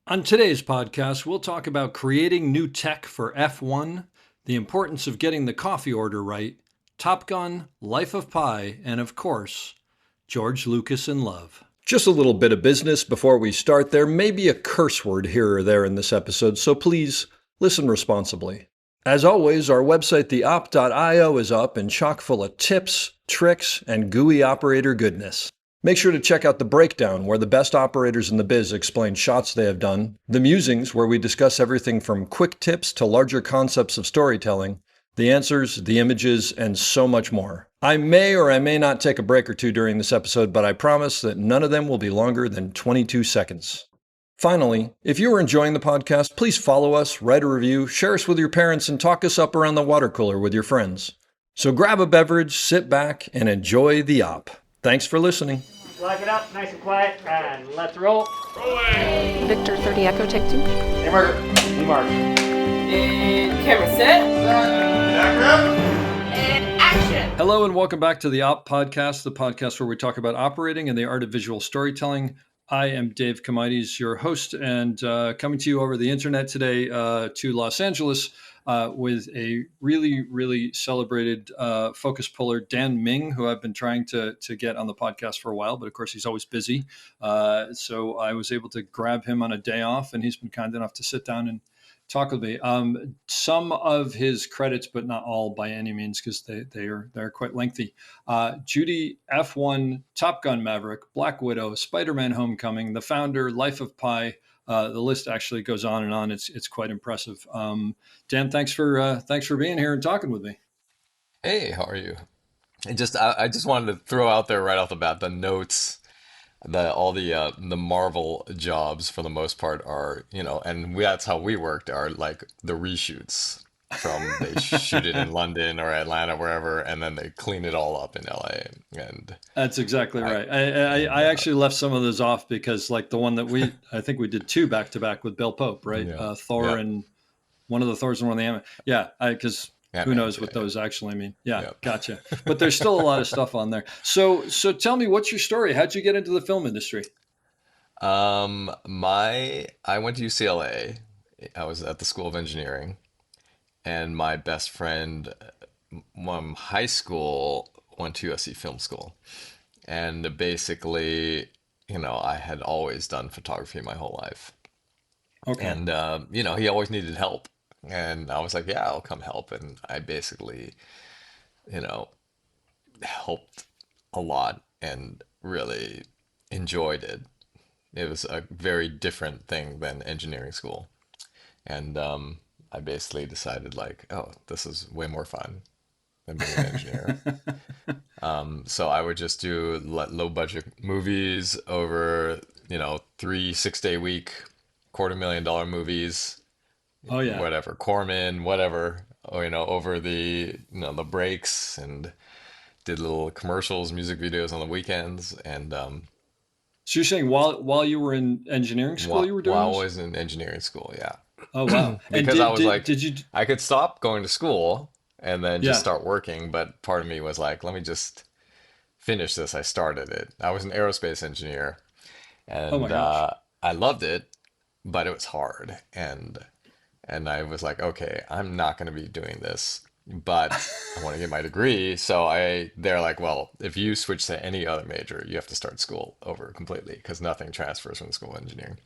On today's podcast, we'll talk about creating new tech for F1, the importance of getting the coffee order right, Top Gun, Life of Pi, and of course, George Lucas in love. Just a little bit of business before we start. There may be a curse word here or there in this episode, so please listen responsibly. As always, our website, theop.io, is up and chock full of tips, tricks, and GUI operator goodness. Make sure to check out The Breakdown, where the best operators in the biz explain shots they have done, The Musings, where we discuss everything from quick tips to larger concepts of storytelling, the answers, the images, and so much more. I may or I may not take a break or two during this episode, but I promise that none of them will be longer than 22 seconds. Finally, if you are enjoying the podcast, please follow us, write a review, share us with your parents, and talk us up around the water cooler with your friends. So grab a beverage, sit back, and enjoy the op. Thanks for listening. Lock it up, nice and quiet, and let's roll. Rolling. Victor 30 Echo, take 2. Hey, Mark. And camera set. And action. Hello and welcome back to the Op Podcast, the podcast where we talk about operating and the art of visual storytelling. I am Dave Comides, your host, and coming to you over the internet today to Los Angeles with a really celebrated focus puller, Dan Ming, who I've been trying to get on the podcast for a while, but of course he's always busy. So I was able to grab him on a day off, and he's been kind enough to sit down and talk with me. Some of his credits, but not all by any means, because they're quite lengthy. Judy, F1, Top Gun Maverick, Black Widow, Spider-Man Homecoming, The Founder, Life of Pi. The list actually goes on and on. It's quite impressive. Dan, thanks for being here and talking with me. Hey, how are you? I just wanted to throw out there right off the bat the notes. All the Marvel jobs for the most part are, and that's how we worked, are like the reshoots from they shoot it in London or Atlanta, wherever, and then they clean it all up in LA. And That's exactly right. I actually left some of those off because, like, the one that I think we did 2 back to back with Bill Pope, right? Yeah. Thor and one of the Thors and one of the Ant-Man. Yeah, because who knows what those actually mean? Yeah, Gotcha. But there's still a lot of stuff on there. So tell me, what's your story? How'd you get into the film industry? I went to UCLA. I was at the School of Engineering, and my best friend from high school went to USC Film School. And basically, I had always done photography my whole life. Okay. And, he always needed help. And I was like, yeah, I'll come help. And I basically, helped a lot and really enjoyed it. It was a very different thing than engineering school. And I basically decided, like, oh, this is way more fun than being an engineer. So I would just do low budget movies over, 3 6-day week, $250,000 movies. Oh yeah. Whatever, Corman, whatever, over the breaks, and did little commercials, music videos on the weekends. And So you're saying while you were in engineering school, you were doing while I this? was in engineering school, yeah. Oh wow. And Because I was like, did you? I could stop going to school and then just Yeah. start working, but part of me was like, let me just finish this. I started it. I was an aerospace engineer, Oh my and gosh. I loved it, but it was hard. And I was like, okay, I'm not going to be doing this, but I want to get my degree. So they're like, well, if you switch to any other major, you have to start school over completely because nothing transfers from the School of Engineering.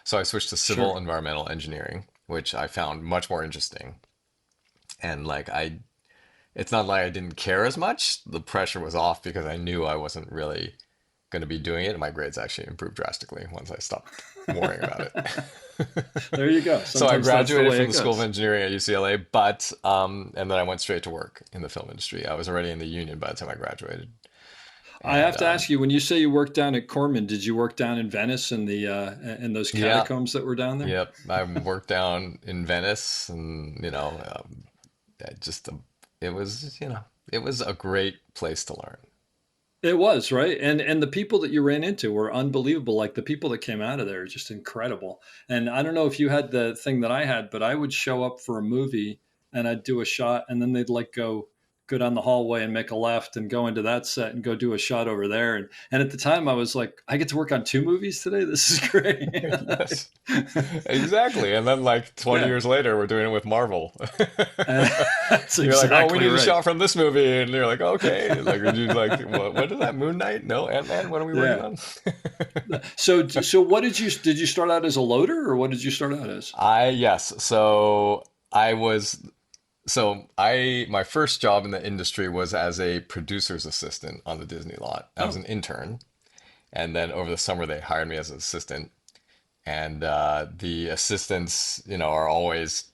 So I switched to civil Sure. environmental engineering, which I found much more interesting. And like it's not like I didn't care as much. The pressure was off because I knew I wasn't really going to be doing it. And my grades actually improved drastically once I stopped worrying about it. There you go. So I Sometimes that's the graduated way from it the School of goes. Engineering at UCLA, but and then I went straight to work in the film industry. I was already in the union by the time I graduated. I have And to ask you, when you say you worked down at Corman, did you work down in Venice in those yeah, catacombs that were down there? yep, I worked down in Venice, and I just it was a great place to learn. It was, right? And the people that you ran into were unbelievable. Like the people that came out of there are just incredible. And I don't know if you had the thing that I had, but I would show up for a movie and I'd do a shot and then they'd like go, go down the hallway and make a left and go into that set and go do a shot over there. And at the time I was like, I get to work on 2 movies today. This is great. Yes, exactly. And then like 20 Yeah, years later, we're doing it with Marvel. that's You're like, oh, we exactly need a right. shot from this movie, and you're like, okay. Like, would you like, what is that? Moon Knight? No, Ant-Man. What are we working Yeah. on? So what did you start out as a loader or what did you start out as? Yes. So I was my first job in the industry was as a producer's assistant on the Disney lot. I was Oh, an intern, and then over the summer they hired me as an assistant. And the assistants, are always,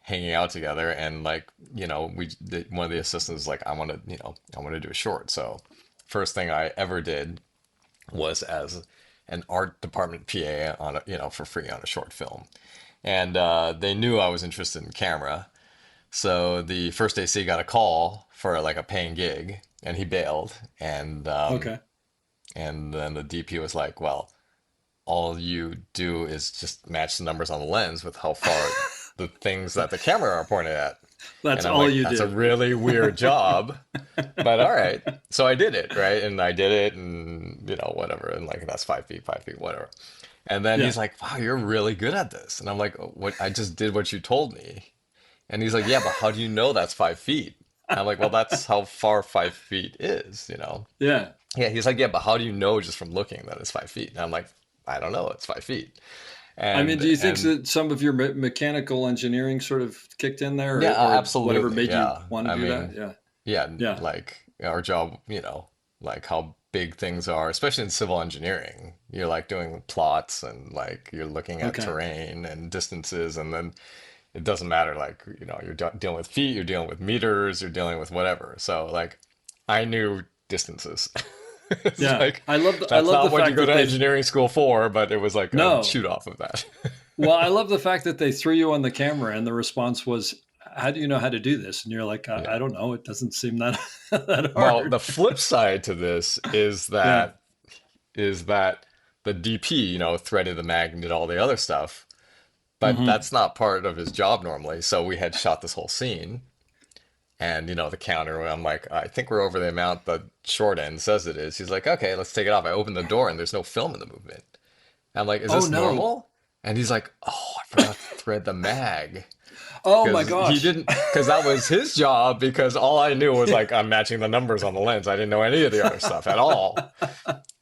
hanging out together. And like, one of the assistants was like, I want to do a short. So first thing I ever did was as an art department PA on for free on a short film. And they knew I was interested in camera. So the first AC got a call for like a paying gig, and he bailed. okay. And then the DP was like, "Well, all you do is just match the numbers on the lens with how far the things that the camera are pointed at." That's And I'm all like, you "That's a do. really weird job, but all right." So I did it, right? And I did it, and whatever. And like that's 5 feet, 5 feet, whatever. And then Yeah. he's like, "Wow, you're really good at this." And I'm like, "What? I just did what you told me." And he's like, "Yeah, but how do you know that's 5 feet?" And I'm like, "Well, that's how far 5 feet is." Yeah. Yeah, he's like, "Yeah, but how do you know just from looking that it's 5 feet?" And I'm like, "I don't know, it's 5 feet." I mean, And do you think and that some of your mechanical engineering sort of kicked in there, yeah, or whatever absolutely, made you yeah. want to I do that? mean, Yeah. yeah, Yeah. like our job, like how big things are, especially in civil engineering. You're like doing plots and like you're looking at Okay. terrain and distances, and then it doesn't matter. Like, you're dealing with feet, you're dealing with meters, you're dealing with whatever. So like, I knew distances. It's Yeah. like I that's love the not what you fact go that to they engineering school for, but it was like a no. shoot off of that. Well, I love the fact that they threw you on the camera and the response was, "How do you know how to do this?" And you're like, I Yeah. don't know. It doesn't seem that that Well, hard." the flip side to this Yeah. is that the DP, threaded the mag and did all the other stuff, but Hmm. that's not part of his job normally. So we had shot this whole scene, and the counter, I'm like, I think we're over the amount the short end says it is. He's like, okay, let's take it off. I open the door and there's no film in the movement. I'm like, is Oh this no. normal? And he's like, oh, I forgot to thread the mag. Oh my Because he gosh. didn't, because that was his job, because all I knew was like, I'm matching the numbers on the lens. I didn't know any of the other stuff at all.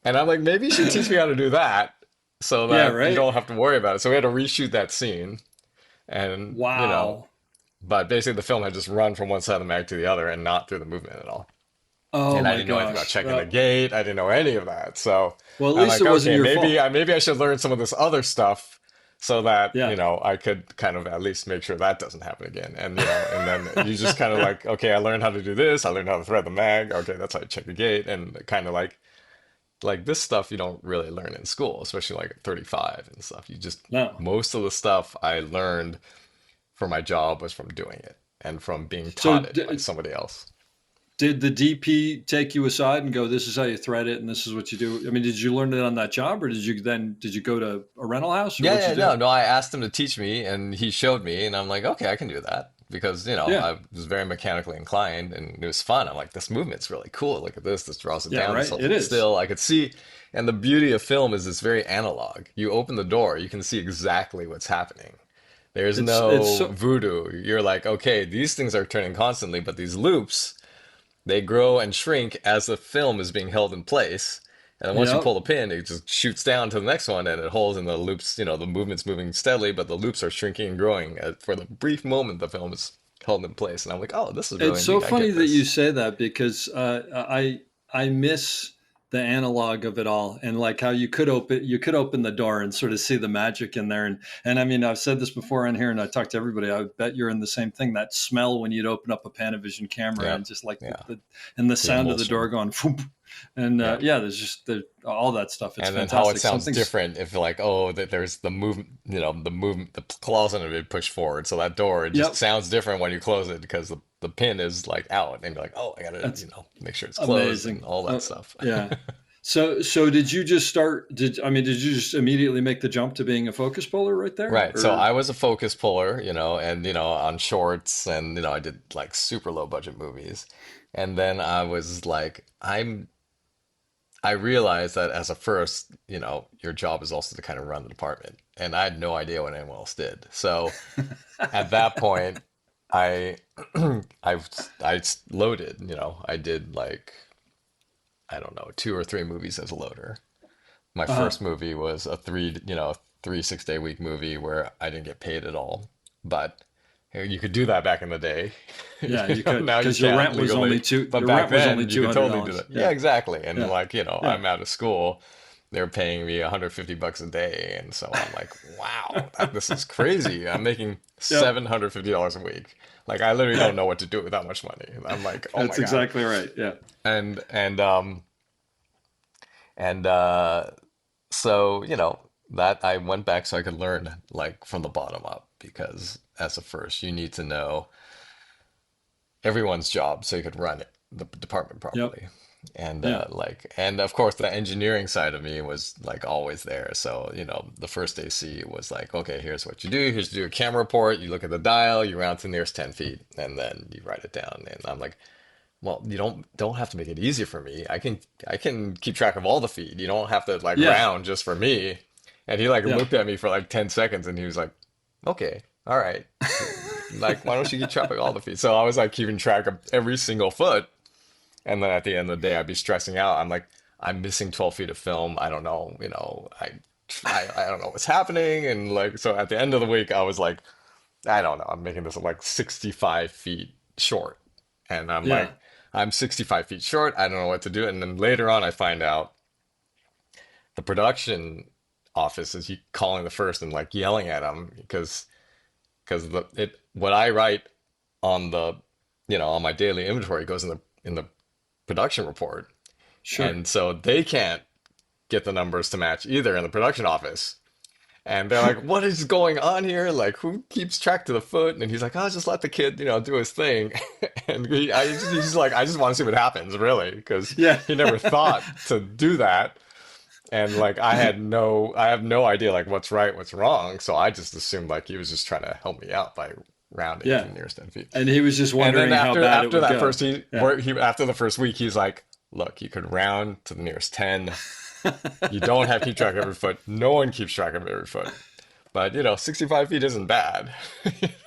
And I'm like, maybe you should teach me how to do that so Yeah, that you right? don't have to worry about it. So we had to reshoot that scene. And, Wow. but basically the film had just run from one side of the mag to the other and not through the movement at all. Oh And I my didn't know anything about gosh. checking the gate. I didn't know any of that. So Well, at I'm least it like, wasn't okay, your maybe fault. I should learn some of this other stuff so that, Yeah. I could kind of at least make sure that doesn't happen again. And then you just kind of like, okay, I learned how to do this. I learned how to thread the mag. Okay, that's how you check the gate. And kind of like this stuff you don't really learn in school, especially like at 35 and stuff. No. Most of the stuff I learned for my job was from doing it and from being So taught it by somebody else. did the DP take you aside and go, "This is how you thread it, and this is what you do"? I mean, did you learn it on that job, or did you go to a rental house, or Yeah, what you yeah, do? no. I asked him to teach me, and he showed me, and I'm like, okay, I can do that because Yeah. I was very mechanically inclined, and it was fun. I'm like, this movement's really cool. Look at this. This draws it Yeah. down. This Right. holds It it is. still. I could see, and the beauty of film is it's very analog. You open the door, you can see exactly what's happening. There's It's no so. voodoo. You're like, okay, these things are turning constantly, but these loops, they grow and shrink as the film is being held in place. And then once you Yep. pull the pin, it just shoots down to the next one and it holds in the loops. The movement's moving steadily, but the loops are shrinking and growing. For the brief moment the film is held in place. And I'm like, oh, this is It's really so neat. I funny get that you this. say that because I miss the analog of it all, and like how you could open the door and sort of see the magic in there. And I mean, I've said this before on here, and I talk to everybody. I bet you're in the same thing. That smell when you'd open up a Panavision camera, Yeah. and just like Yeah. and the The sound of the door emulsion. going, whoop, and Yeah. yeah, there's just all that stuff. It's And then how it fantastic. sounds Something's different if like, oh, that there's the movement, the movement, the claws on it being pushed forward. So that door, it just yep. sounds different when you close it because the pin is like out and you're like, oh, I gotta, That's make sure it's closed and amazing. all that stuff. Yeah. So did you just start? Did you just immediately make the jump to being a focus puller right there, Right. So or? I was a focus puller, and on shorts and I did like super low budget movies. And then I was like, I realized that as a first, your job is also to kind of run the department. And I had no idea what anyone else did. So at that point, I I I loaded, I did like I don't know, 2 or 3 movies as a loader. My Uh-huh. first movie was a 6-day week movie where I didn't get paid at all. But you could do that back in the day. Yeah, you could Now you because your can't rent was legally. only two. But Your back rent was only then you two could hundred totally do dollars. that. Yeah, Yeah, exactly. And yeah, like, yeah, I'm out of school. They're paying me $150 a day. And so I'm like, wow, this is crazy. I'm making yep, $750 a week. Like I literally yeah. don't know what to do with that much money. I'm like, oh my That's God. exactly right. Yeah, And and um and so, that I went back so I could learn like from the bottom up because as a first, you need to know everyone's job so you could run the department yep, properly. And yeah, and of course the engineering side of me was like always there. So, the first AC was like, okay, here's what you do. Here's to do a camera report. You look at the dial, you round to the nearest 10 feet, and then you write it down. And I'm like, well, you don't have to make it easier for me. I can keep track of all the feed. You don't have to like yeah, round just for me. And he like yeah, looked at me for like 10 seconds and he was like, okay, all right. Like, why don't you keep track of all the feet? So I was like keeping track of every single foot. And then at the end of the day, I'd be stressing out. I'm like, I'm missing 12 feet of film. I don't know, I don't know what's happening. And like, so at the end of the week, I was like, I don't know. I'm making this like 65 feet short. And I'm yeah. like, I'm 65 feet short. I don't know what to do. And then later on, I find out the production office is calling the first and like yelling at him because what I write on on my daily inventory goes in the production report. Sure. And so they can't get the numbers to match either in the production office. And they're like, what is going on here? Like, who keeps track to the foot? And he's like, oh, just let the kid, do his thing. And he's like, I just want to see what happens, really, because Yeah, he never thought to do that. And like, I have no idea like what's right, what's wrong. So I just assumed like he was just trying to help me out by rounding to yeah. the nearest 10 feet. And he was just And then wondering how bad it after would that go. first Yeah. after the first week, he's like, look, you could round to the nearest 10. You don't have to keep track of every foot. No one keeps track of every foot. But 65 feet isn't bad.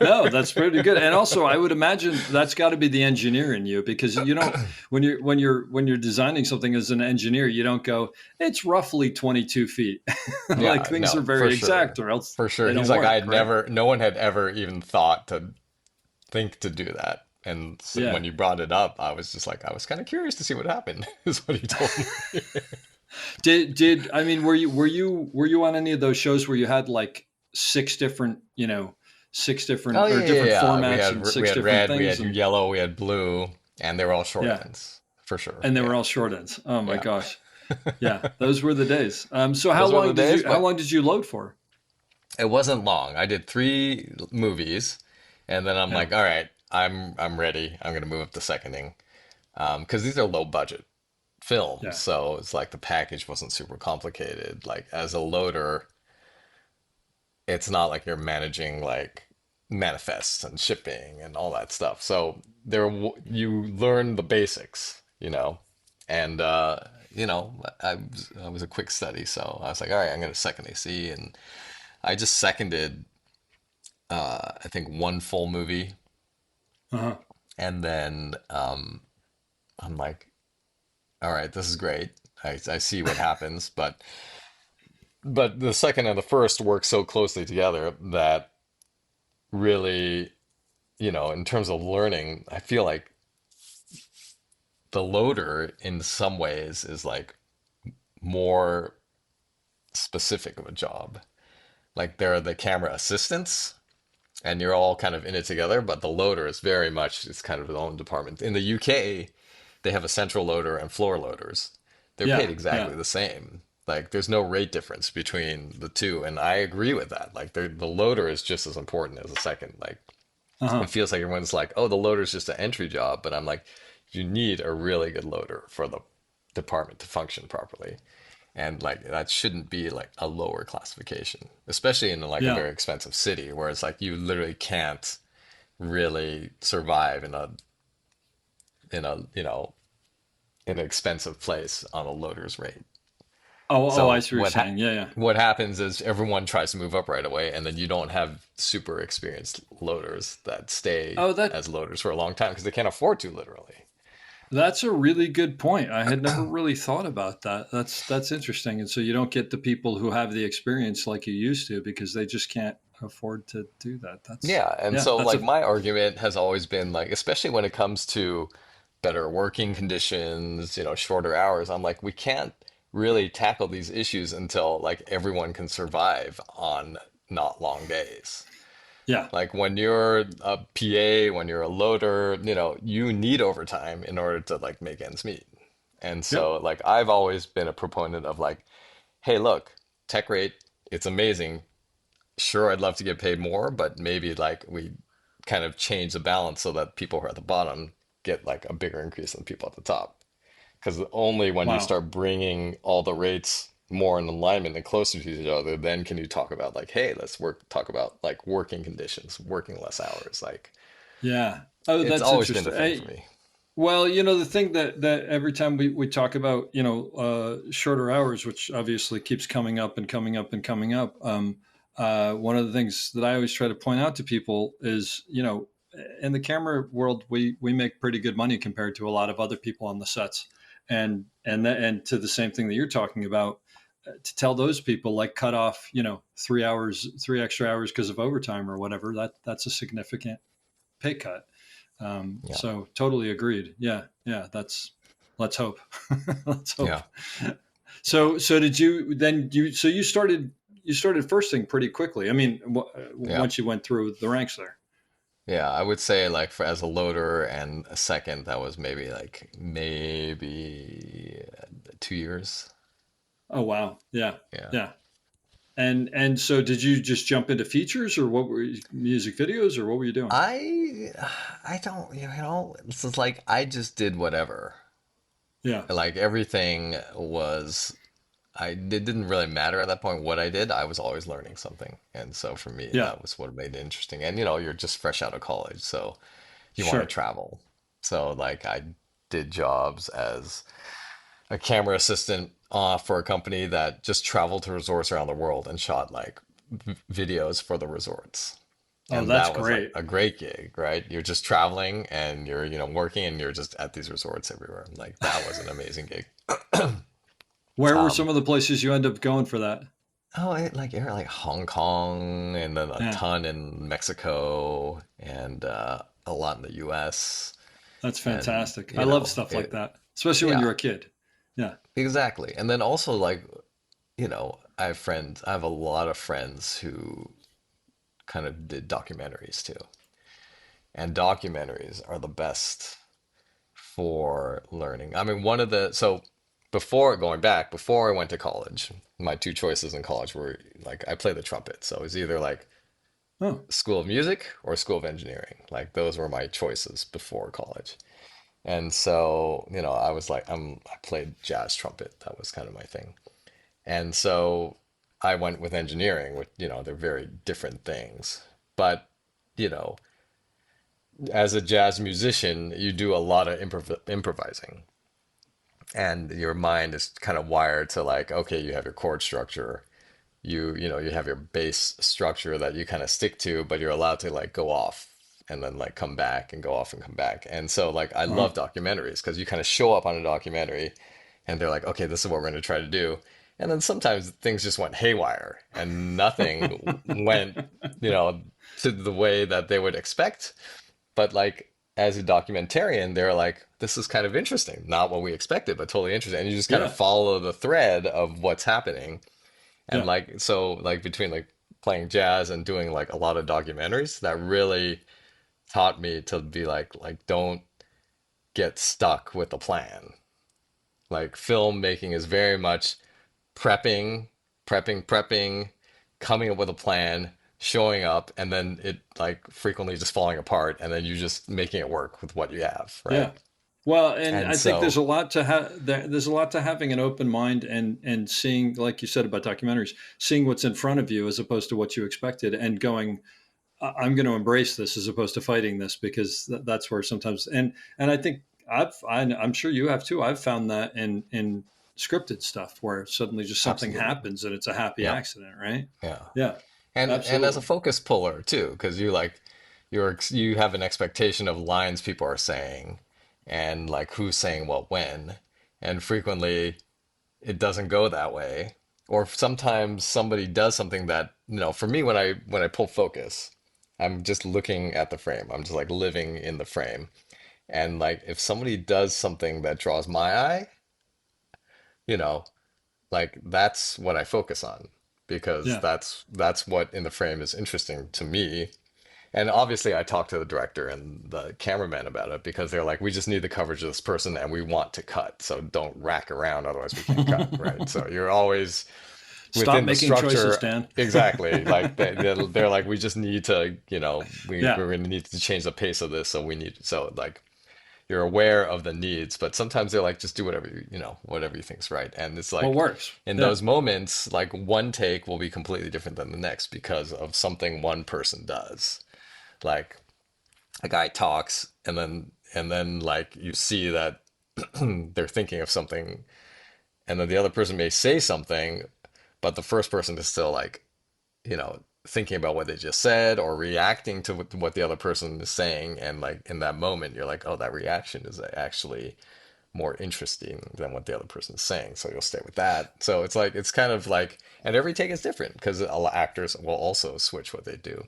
No, that's pretty good. And also, I would imagine that's got to be the engineer in you because you don't when you're designing something as an engineer, you don't go, it's roughly 22 feet. Like Yeah, things are no, for very exact, sure. or else For sure. they He's don't like, work, right? no one had ever even thought to think to do that. And so Yeah. when you brought it up, I was just like, I was kind of curious to see what happened, is what he told me. Did I mean were you on any of those shows where you had like six different, six Oh different or yeah, yeah, different yeah. formats and We six had different red, we things had and yellow, we had blue, and they were all short yeah, ends for sure. and they were Yeah, all short ends. Oh my yeah. gosh. Yeah, those were the days. So Those were the days, how but long did you load for? it wasn't long. I did 3 movies, and then I'm Yeah. like, all right, I'm ready. I'm gonna move up to seconding, because these are low budget films, Yeah. so it's like the package wasn't super complicated. Like as a loader, it's not like you're managing like manifests and shipping and all that stuff. So you learn the basics, and I was a quick study, so I was like, all right, I'm gonna second AC, and I just seconded I think one full movie, Uh-huh. and then I'm like, all right, this is great. I see what happens, but the second and the first work so closely together that really, in terms of learning, I feel like the loader in some ways is like more specific of a job. Like there are the camera assistants and you're all kind of in it together, but the loader is very much it's kind of its own department. In the UK, they have a central loader and floor loaders. They're paid Yeah. Yeah. exactly the same. Like there's no rate difference between the two, and I agree with that. Like the loader is just as important as the second. Like Uh-huh. it feels like everyone's like, oh, the loader's just an entry job, but I'm like, you need a really good loader for the department to function properly. And like that shouldn't be like a lower classification, especially in like a Yeah. very expensive city where it's like you literally can't really survive in a in an expensive place on a loader's rate. Oh, I So see what you're saying. Yeah, yeah. what happens is everyone tries to move up right away, and then you don't have super experienced loaders that stay Oh, that as loaders for a long time because they can't afford to, literally. that's a really good point. I had never really thought about that. That's interesting. And so you don't get the people who have the experience like you used to because they just can't afford to do that. That's Yeah, and yeah, so that's like a my argument has always been like, especially when it comes to better working conditions, shorter hours, I'm like, we can't really tackle these issues until like everyone can survive on not long days. yeah, Like when you're a PA, when you're a loader, you need overtime in order to like make ends meet. And yep. so like I've always been a proponent of like, hey, look, tech rate, it's amazing. Sure, I'd love to get paid more, but maybe like we kind of change the balance so that people who are at the bottom get like a bigger increase than people at the top. Because only when you Wow. start bringing all the rates more in alignment and closer to each other, then can you talk about like, hey, talk about like working conditions, working less hours. Like Yeah. Oh, it's that's always been the interesting. thing for me. Well, the thing that every time we talk about, shorter hours, which obviously keeps coming up and coming up and coming up, one of the things that I always try to point out to people is, in the camera world, we make pretty good money compared to a lot of other people on the sets, and to the same thing that you're talking about, to tell those people like cut off, 3 hours, 3 extra hours because of overtime or whatever, that's a significant pay cut. Yeah. So totally agreed. Yeah, yeah. Let's hope. Let's hope. Yeah. So did you then you started first thing pretty quickly. I mean, Yeah. once you went through the ranks there. Yeah. I would say like for as a loader and a second, that was maybe 2 years. Oh wow. Yeah, Yeah. yeah. And so did you just jump into features or what were music videos or what were you doing? I I don't this is like I just did whatever. Yeah, Like everything was it didn't really matter at that point what I did. I was always learning something. And so for me yeah. that was what made it interesting. And you're just fresh out of college, so you want to Sure. travel. So like I did jobs as a camera assistant for a company that just traveled to resorts around the world and shot like videos for the resorts. Oh, And that's that was like great. a great gig, right? You're just traveling and you're, working and you're just at these resorts everywhere. Like that was an amazing gig. Where were Um, some of the places you end up going for that? like you're like Hong Kong and then a Yeah, ton in Mexico and a lot in the US that's and fantastic. I love stuff like that, especially when yeah, you're a kid. Yeah. exactly. And then also like, I have a lot of friends who kind of did documentaries too. And documentaries are the best for learning. I mean, so before I went to college, my two choices in college were like, I play the trumpet. So it was either like Oh, School of Music or School of Engineering. Like those were my choices before college. And so, I was like, I played jazz trumpet. That was kind of my thing. And so I went with engineering, which, they're very different things. But, you know, as a jazz musician, you do a lot of improvising, and your mind is kind of wired to like, okay, you have your chord structure, you have your bass structure that you kind of stick to, but you're allowed to like go off and then like come back and go off and come back. And so like I love oh, documentaries because you kind of show up on a documentary and they're like, okay, this is what we're going to try to do. And then sometimes things just went haywire and nothing went, you know, to the way that they would expect. But like as a documentarian, they're like, this is kind of interesting. Not what we expected, but totally interesting. And you just kind of yeah, follow the thread of what's happening. And yeah, like so like between like playing jazz and doing like a lot of documentaries, that really taught me to be like don't get stuck with the plan. Like filmmaking is very much prepping, prepping, coming up with a plan, showing up, and then it like frequently just falling apart, and then you just making it work with what you have, right? yeah. Well, and And I think there's so, a lot to there's a lot to having an open mind and seeing, like you said about documentaries, seeing what's in front of you as opposed to what you expected, and going, I'm going to embrace this as opposed to fighting this, because that's where sometimes, and I think I'm sure you have too. I've found that in scripted stuff where suddenly just something absolutely. happens and it's a happy Yeah. accident, right? Yeah. Yeah, And as a absolutely. focus puller too, because you have an expectation of lines people are saying, and like who's saying what when, and frequently it doesn't go that way. Or sometimes somebody does something that, for me, when I pull focus, I'm just looking at the frame. I'm just like living in the frame. And like if somebody does something that draws my eye, you know, like that's what I focus on, because Yeah. that's what in the frame is interesting to me. And obviously, I talked to the director and the cameraman about it, because they're like, we just need the coverage of this person and we want to cut. So don't rack around, otherwise we can't cut, right? So you're always Stop within the making choices, structure. Dan. Exactly. Like they're like, we just need to, Yeah. we're going to need to change the pace of this. So we need, so like, you're aware of the needs, but sometimes they're like, just do whatever whatever you think's right. And it's What like works? in Yeah. those moments, like one take will be completely different than the next because of something one person does. Like a guy talks, and then like you see that they're thinking of something, and then the other person may say something, but the first person is still like, thinking about what they just said or reacting to what the other person is saying. And like in that moment, you're like, oh, that reaction is actually more interesting than what the other person is saying. So you'll stay with that. So it's like, it's kind of like, and every take is different because a lot of actors will also switch what they do.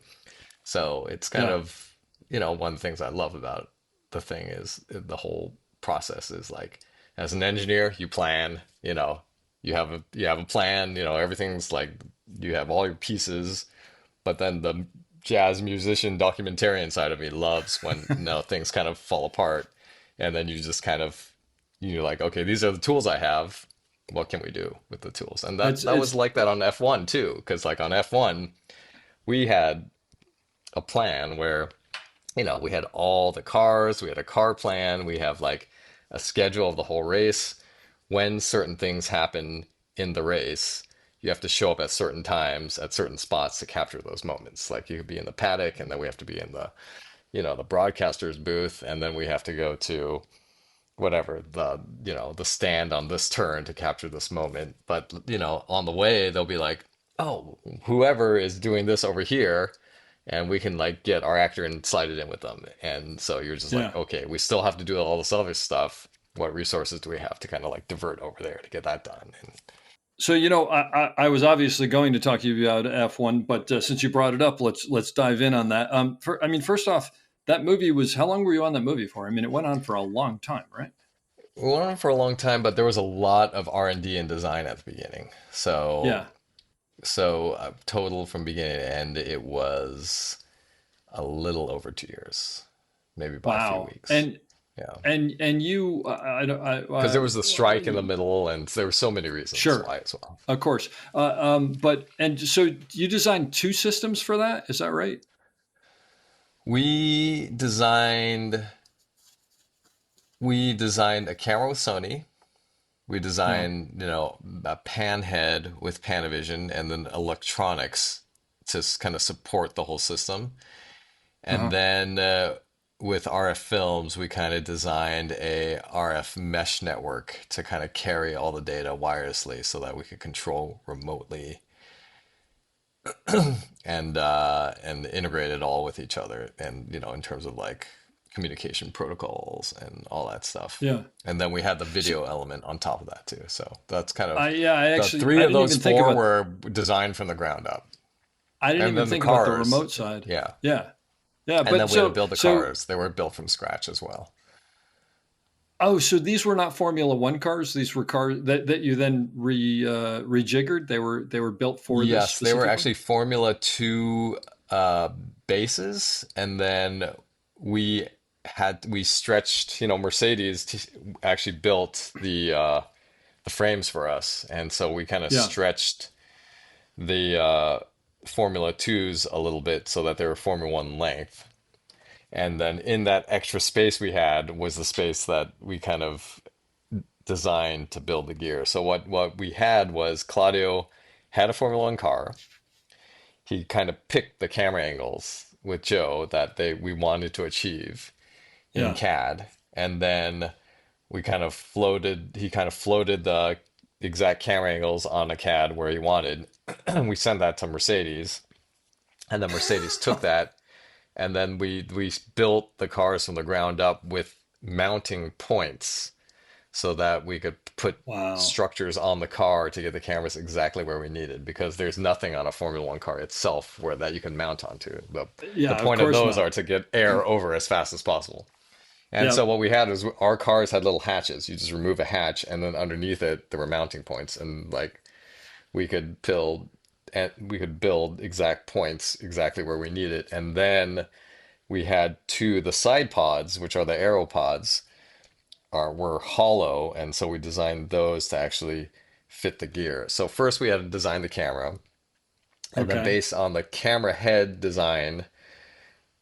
So it's kind Yeah. of, one of the things I love about the thing is the whole process is like, as an engineer, you plan, you have a plan, everything's like, you have all your pieces. But then the jazz musician documentarian side of me loves when things kind of fall apart, and then you just kind of, you're like, okay, these are the tools I have. What can we do with the tools? And that It's that was it's like that on F1 too, because like on F1 we had a plan where, we had all the cars, we had a car plan, we have like a schedule of the whole race. When certain things happen in the race, you have to show up at certain times at certain spots to capture those moments. Like you could be in the paddock, and then we have to be in the broadcaster's booth, and then we have to go to whatever the stand on this turn to capture this moment. But on the way they'll be like, oh, whoever is doing this over here, and we can like get our actor and slide it in with them. And so you're just like, yeah. okay, we still have to do all this other stuff. What resources do we have to kind of like divert over there to get that done? And So I was obviously going to talk to you about F1, but since you brought it up, let's dive in on that. I mean, first off, that movie was, how long were you on that movie for? I mean, it went on for a long time, right? we went on for a long time, but there was a lot of R&D and design at the beginning. So Yeah. total from beginning to end, it was a little over 2 years, maybe by a few Wow. weeks. Yeah. And you, I don't, Because there was the strike in the middle, and there were so many reasons sure, why as well. of course. But and so you designed two systems for that, is that right? We designed we designed a camera with Sony. We Yeah. designed, a pan head with Panavision, and then electronics to kind of support the whole system. And Uh-huh. then with RF films, we kind of designed a RF mesh network to kind of carry all the data wirelessly so that we could control remotely, and integrate it all with each other, and in terms of like communication protocols and all that stuff. Yeah. And then we had the So, video element on top of that too. So that's kind of I the actually, three I of didn't those even think four about, were designed from the ground up. I didn't And even then the think about the cars, remote side. yeah. Yeah. Yeah. And But then we had to so, build the so, cars. They were built from scratch as well. oh, so these were not Formula One cars. These were cars that you then rejiggered. They were built for this Yes, they were specifically. actually Formula 2 uh, bases, and then we stretched, Mercedes actually built the frames for us, and so we kind of Yeah. stretched the Formula 2s a little bit so that they were Formula 1 length. And then in that extra space we had was the space that we kind of designed to build the gear. So what we had was Claudio had a Formula One car. He kind of picked the camera angles with Joe that they we wanted to achieve in Yeah. CAD, and then he kind of floated the exact camera angles on a CAD where he wanted. We sent that to Mercedes, and then Mercedes took that, and then we built the cars from the ground up with mounting points so that we could put Wow. structures on the car to get the cameras exactly where we needed, because there's nothing on a Formula One car itself where that you can mount onto. The Yeah, of point of course those not. are to get air over as fast as possible. And so Yep. what we had is our cars had little hatches. You just remove a hatch, and then underneath it there were mounting points, and like we could build and we could build exact points exactly where we need it. And then we had the side pods, which are the aero pods, were hollow, and so we designed those to actually fit the gear. So first we had to design the camera, and then Okay. based on the camera head design,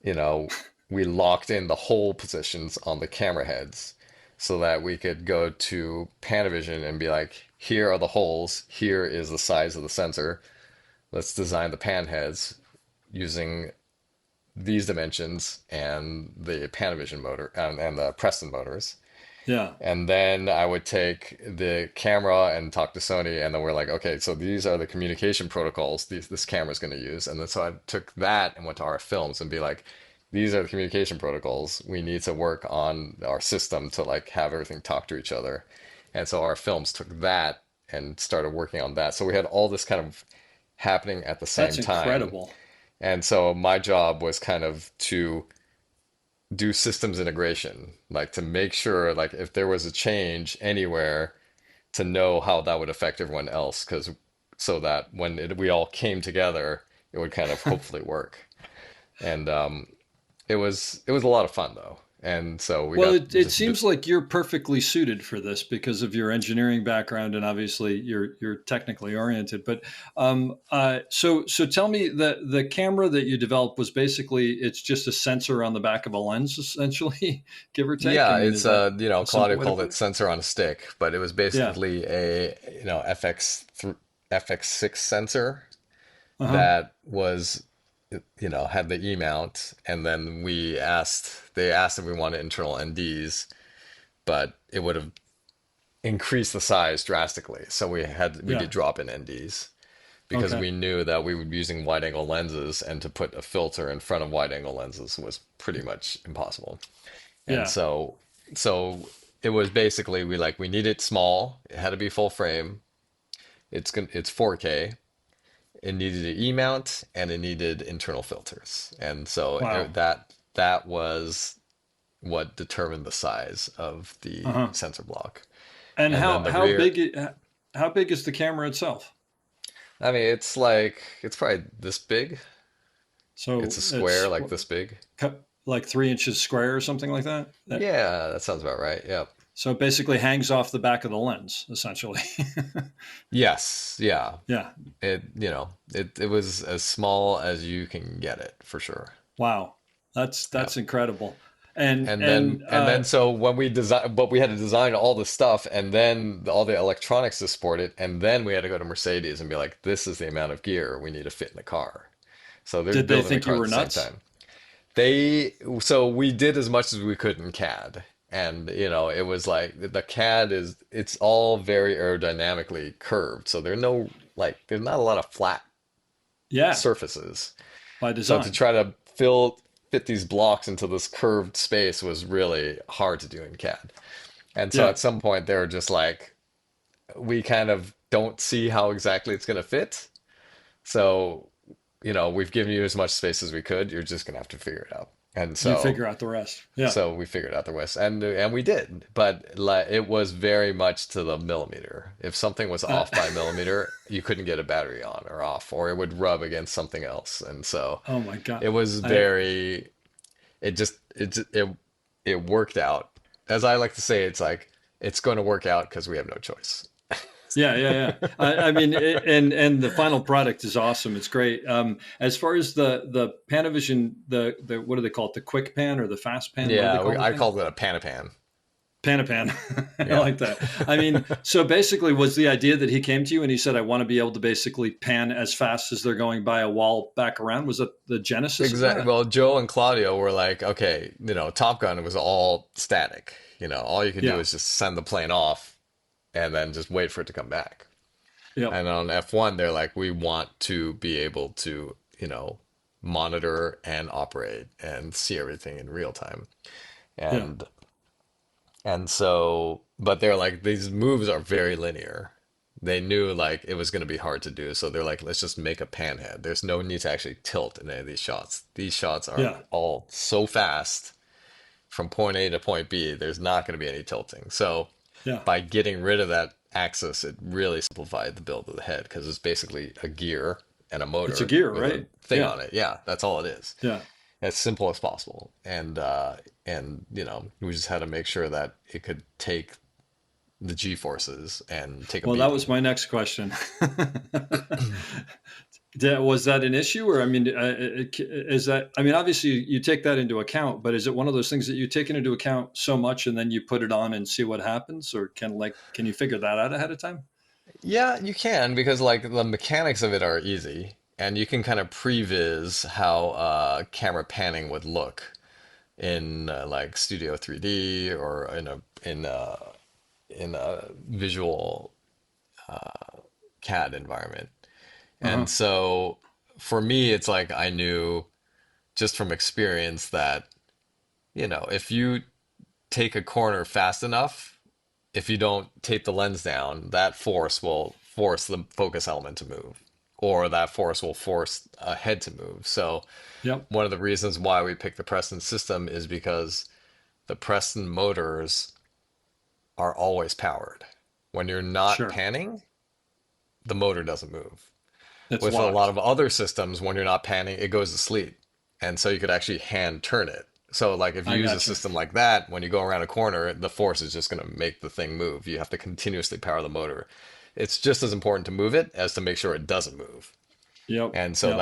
you know, we locked in the hole positions on the camera heads so that we could go to Panavision and be like, here are the holes, here is the size of the sensor. Let's design the pan heads using these dimensions and the Panavision motor and the Preston motors. Yeah. And then I would take the camera and talk to Sony, and then we're like, okay, so these are the communication protocols this camera's going to use. And then so I took that and went to our films and be like, these are the communication protocols. We need to work on our system to like have everything talk to each other. And so our films took that and started working on that. So we had all this kind of happening at the That's same time. incredible. And so my job was kind of to do systems integration, like to make sure, like if there was a change anywhere, to know how that would affect everyone else, because so that when we all came together, it would kind of hopefully work. And it was a lot of fun though, and so we Well, got it just seems like you're perfectly suited for this because of your engineering background, and obviously you're technically oriented. But so tell me, the camera that you developed was basically it's just a sensor on the back of a lens, essentially, give or take. I yeah, mean, it's is that a simple Claudio way to called put it it? sensor on a stick, but it was Yeah. basically a FX6 sensor Uh huh. that was had the E mount, and then they asked if we wanted internal NDs, but it would have increased the size drastically. So we did Yeah. drop in NDs because Okay. we knew that we would be using wide angle lenses, and to put a filter in front of wide angle lenses was pretty much impossible. And Yeah. so it was basically we need it small. It had to be full frame. It's 4K. It needed an E mount, and it needed internal filters. And so Wow. that was what determined the size of Uh the huh. sensor block. And And then the rear, how big is the camera itself? I mean, it's probably this big. It's So a square it's like this big. like 3 inches square or something like that. Yeah, that sounds about right. Yeah. So it basically hangs off the back of the lens, essentially. Yes, yeah. Yeah. It was as small as you can get it for sure. Wow. Yeah. That's incredible. And And then and and then so when we design, but we had to design all the stuff, and then all the electronics to support it, and then we had to go to Mercedes and be like, this is the amount of gear we need to fit in the car. So they're did they building the think car you at were the same nuts? time. So we did as much as we could in CAD. And it was like the CAD it's all very aerodynamically curved. So there's not a lot of flat Yeah, surfaces. by So to design. try to fit these blocks into this curved space was really hard to do in CAD. And so Yeah. at some point they were just like, we kind of don't see how exactly it's going to fit. So, we've given you as much space as we could. You're just going to have to figure it out. And You so figure out the rest. Yeah. so we figured out the West, and we did, but like it was very much to the millimeter. If something was Uh, off by a millimeter, you couldn't get a battery on or off, or it would rub against something else. And so oh my God. it was I very, it worked out. As I like to say, it's like it's going to work out because we have no choice. Yeah, yeah, yeah. I mean, and the final product is awesome. It's great. As far as the Panavision, the what do they call it? The quick pan or the fast pan? What do they Yeah, call the I thing? called it a Panapan. Panapan. I Yeah. like that. I mean, so basically, was the idea that he came to you and he said, "I want to be able to basically pan as fast as they're going by a wall back around"? Was that the genesis of Exactly. that? Well, Joe and Claudio were like, okay, Top Gun was all static. All you could do Yeah. is just send the plane off and then just wait for it to come back. Yep. And on F1, they're like, we want to be able to, monitor and operate and see everything in real time. Yeah. And but they're like, these moves are very linear. They knew like it was going to be hard to do. So they're like, let's just make a panhead. There's no need to actually tilt in any of these shots. These shots are Yeah. all so fast from point A to point B, there's not going to be any tilting. So Yeah. by getting rid of that axis, it really simplified the build of the head because it's basically a gear and a It's a motor gear, with a right? thing Yeah. on it. Yeah, that's all it is. Yeah. As simple as possible. And we just had to make sure that it could take the G forces and take a Well, that was beating. my next question. Was that an issue, or I mean, is that? I mean, obviously you take that into account, but is it one of those things that you take into account so much and then you put it on and see what happens, or can you figure that out ahead of time? Yeah, you can because like the mechanics of it are easy, and you can kind of previs how camera panning would look in like Studio 3D or in a visual CAD environment. Uh huh. And so for me, it's like I knew just from experience that, if you take a corner fast enough, if you don't tape the lens down, that force will force the focus element to move, or that force will force a head to move. So Yep. one of the reasons why we picked the Preston system is because the Preston motors are always powered. When you're not Sure. panning, the motor doesn't move. It's With a lot locked. of other systems, when you're not panning, it goes to sleep. And so you could actually hand turn it. So like if you I use a got you. system like that, when you go around a corner, the force is just going to make the thing move. You have to continuously power the motor. It's just as important to move it as to make sure it doesn't move. Yep. And so Yep.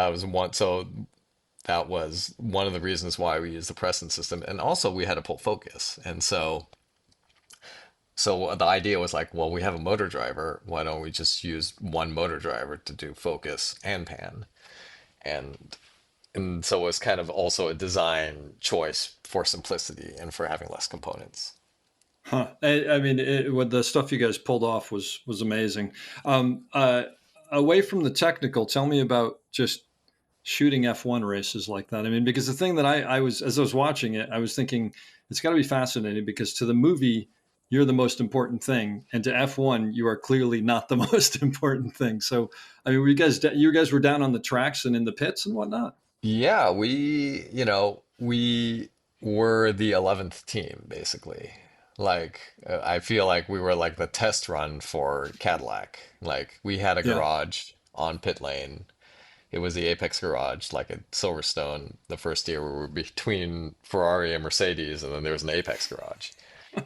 that was one of the reasons why we used the Preston system. And also we had to pull focus. And so the idea was like, well, we have a motor driver. Why don't we just use one motor driver to do focus and pan? And so it was kind of also a design choice for simplicity and for having less components. Huh. I mean, what the stuff you guys pulled off was amazing. Um, uh, Away from the technical, tell me about just shooting F1 races like that. I mean, because the thing that I was, as I was watching it, I was thinking it's got to be fascinating because to the movie, you're the most important thing. And to F1, you are clearly not the most important thing. So, I mean, you guys were down on the tracks and in the pits and whatnot. Yeah, we were the 11th team basically. Like I feel like we were like the test run for Cadillac. Like we had a Yeah. garage on pit lane. It was the Apex garage, like at Silverstone, the first year we were between Ferrari and Mercedes, and then there was an Apex garage.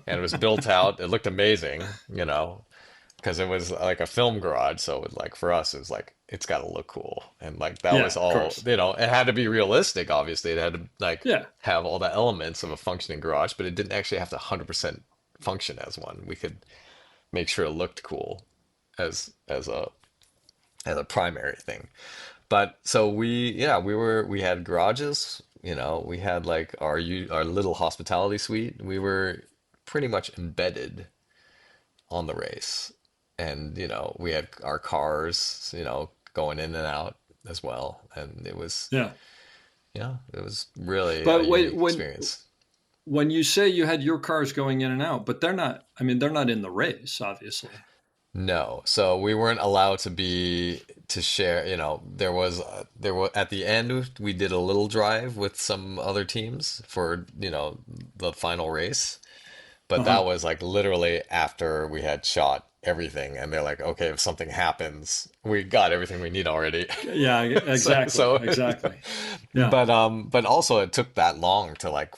And it was built out. It looked amazing, because it was like a film garage. So like for us, it was like it's got to look cool, and like that Yeah, was of all. course. It had to be realistic. Obviously, it had to like Yeah. have all the elements of a functioning garage, but it didn't actually have to 100% function as one. We could make sure it looked cool as a primary thing. But so we had garages. We had like our little hospitality suite. We were pretty much embedded on the race. And, we had our cars, going in and out as well. And Yeah. it was really a But wait, unique experience. when you say you had your cars going in and out, but they're not, I mean, they're not in the race, obviously. No, so we weren't allowed to share, there was at the end we did a little drive with some other teams for, the final race. But Uh-huh. that was like literally after we had shot everything, and they're like, okay, if something happens, we got everything we need already. Yeah, So, exactly. so Exactly. Yeah. but also it took that long to like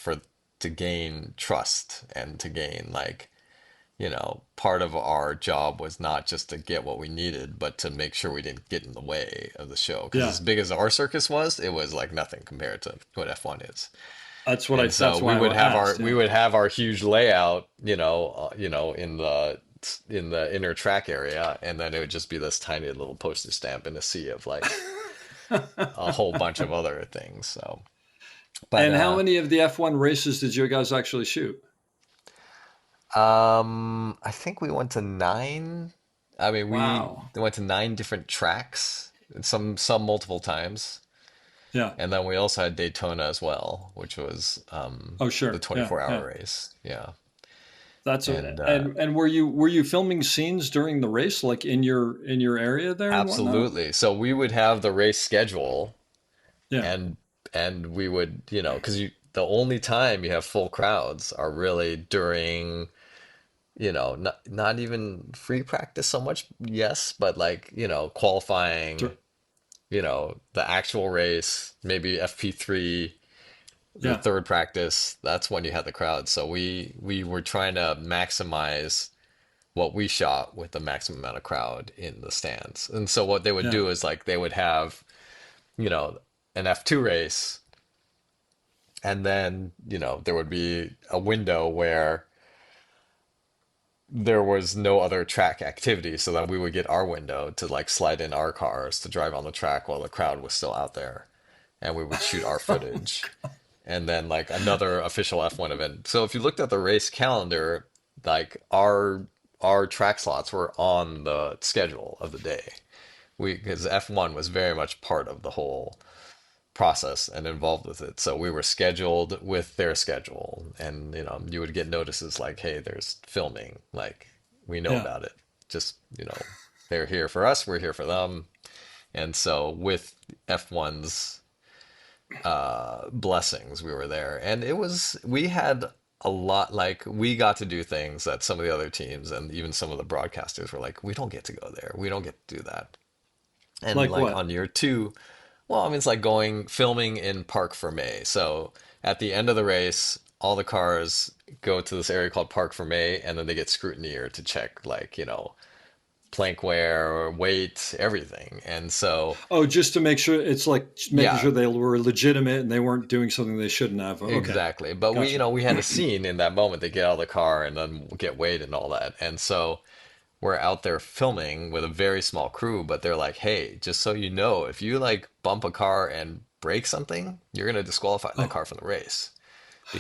to gain trust and to gain like, part of our job was not just to get what we needed, but to make sure we didn't get in the way of the show. Because Yeah. as big as our circus was, it was like nothing compared to what F1 is. And so That's why I asked. we Yeah. would have our huge layout, in the inner track area, and then it would just be this tiny little postage stamp in a sea of like a whole bunch of other things. So, but And how many of the F1 races did you guys actually shoot? I think we went to nine. I mean, we Wow. went to nine different tracks, some multiple times, Yeah. and then we also had Daytona as well, which was Oh, the sure. Yeah. 24-hour Yeah. race. Yeah, That's and and were you filming scenes during the race, like in your area there and whatnot? absolutely. So we would have the race schedule, Yeah. and we would, because the only time you have full crowds are really during, not even free practice so much, yes, but like, qualifying, Dur- the actual race, maybe FP3, the Yeah. third practice, that's when you had the crowd. So we were trying to maximize what we shot with the maximum amount of crowd in the stands. And so what they would Yeah. do is like they would have, you know, an F2 race, and then, there would be a window where there was no other track activity, so that we would get our window to like slide in our cars to drive on the track while the crowd was still out there, and we would shoot our footage, and then like another official F1 event. So if you looked at the race calendar, like our track slots were on the schedule of the day. We Because F1 was very much part of the whole process and involved with it. So we were scheduled with their schedule, and you would get notices like, "Hey, there's filming. Like, we know Yeah. about it. Just, they're here for us, we're here for them." And so with F1's blessings, we were there, and we had a lot. Like, we got to do things that some of the other teams and even some of the broadcasters were like, "We don't get to go there. We don't get to do that." And Like like what? on year two, well, I mean, it's like going filming in Park Fermé. So at the end of the race, all the cars go to this area called Park Fermé, and then they get scrutineered to check, like, plank wear, weight, everything. And so, Oh, just to make sure it's like making yeah, sure they were legitimate and they weren't doing something they shouldn't have. Okay. exactly. But we, Gotcha. we had a scene in that moment. They get out of the car and then get weighed and all that. And so we're out there filming with a very small crew, but they're like, "Hey, just so you know, if you like bump a car and break something, you're going to disqualify that Oh, car from the race."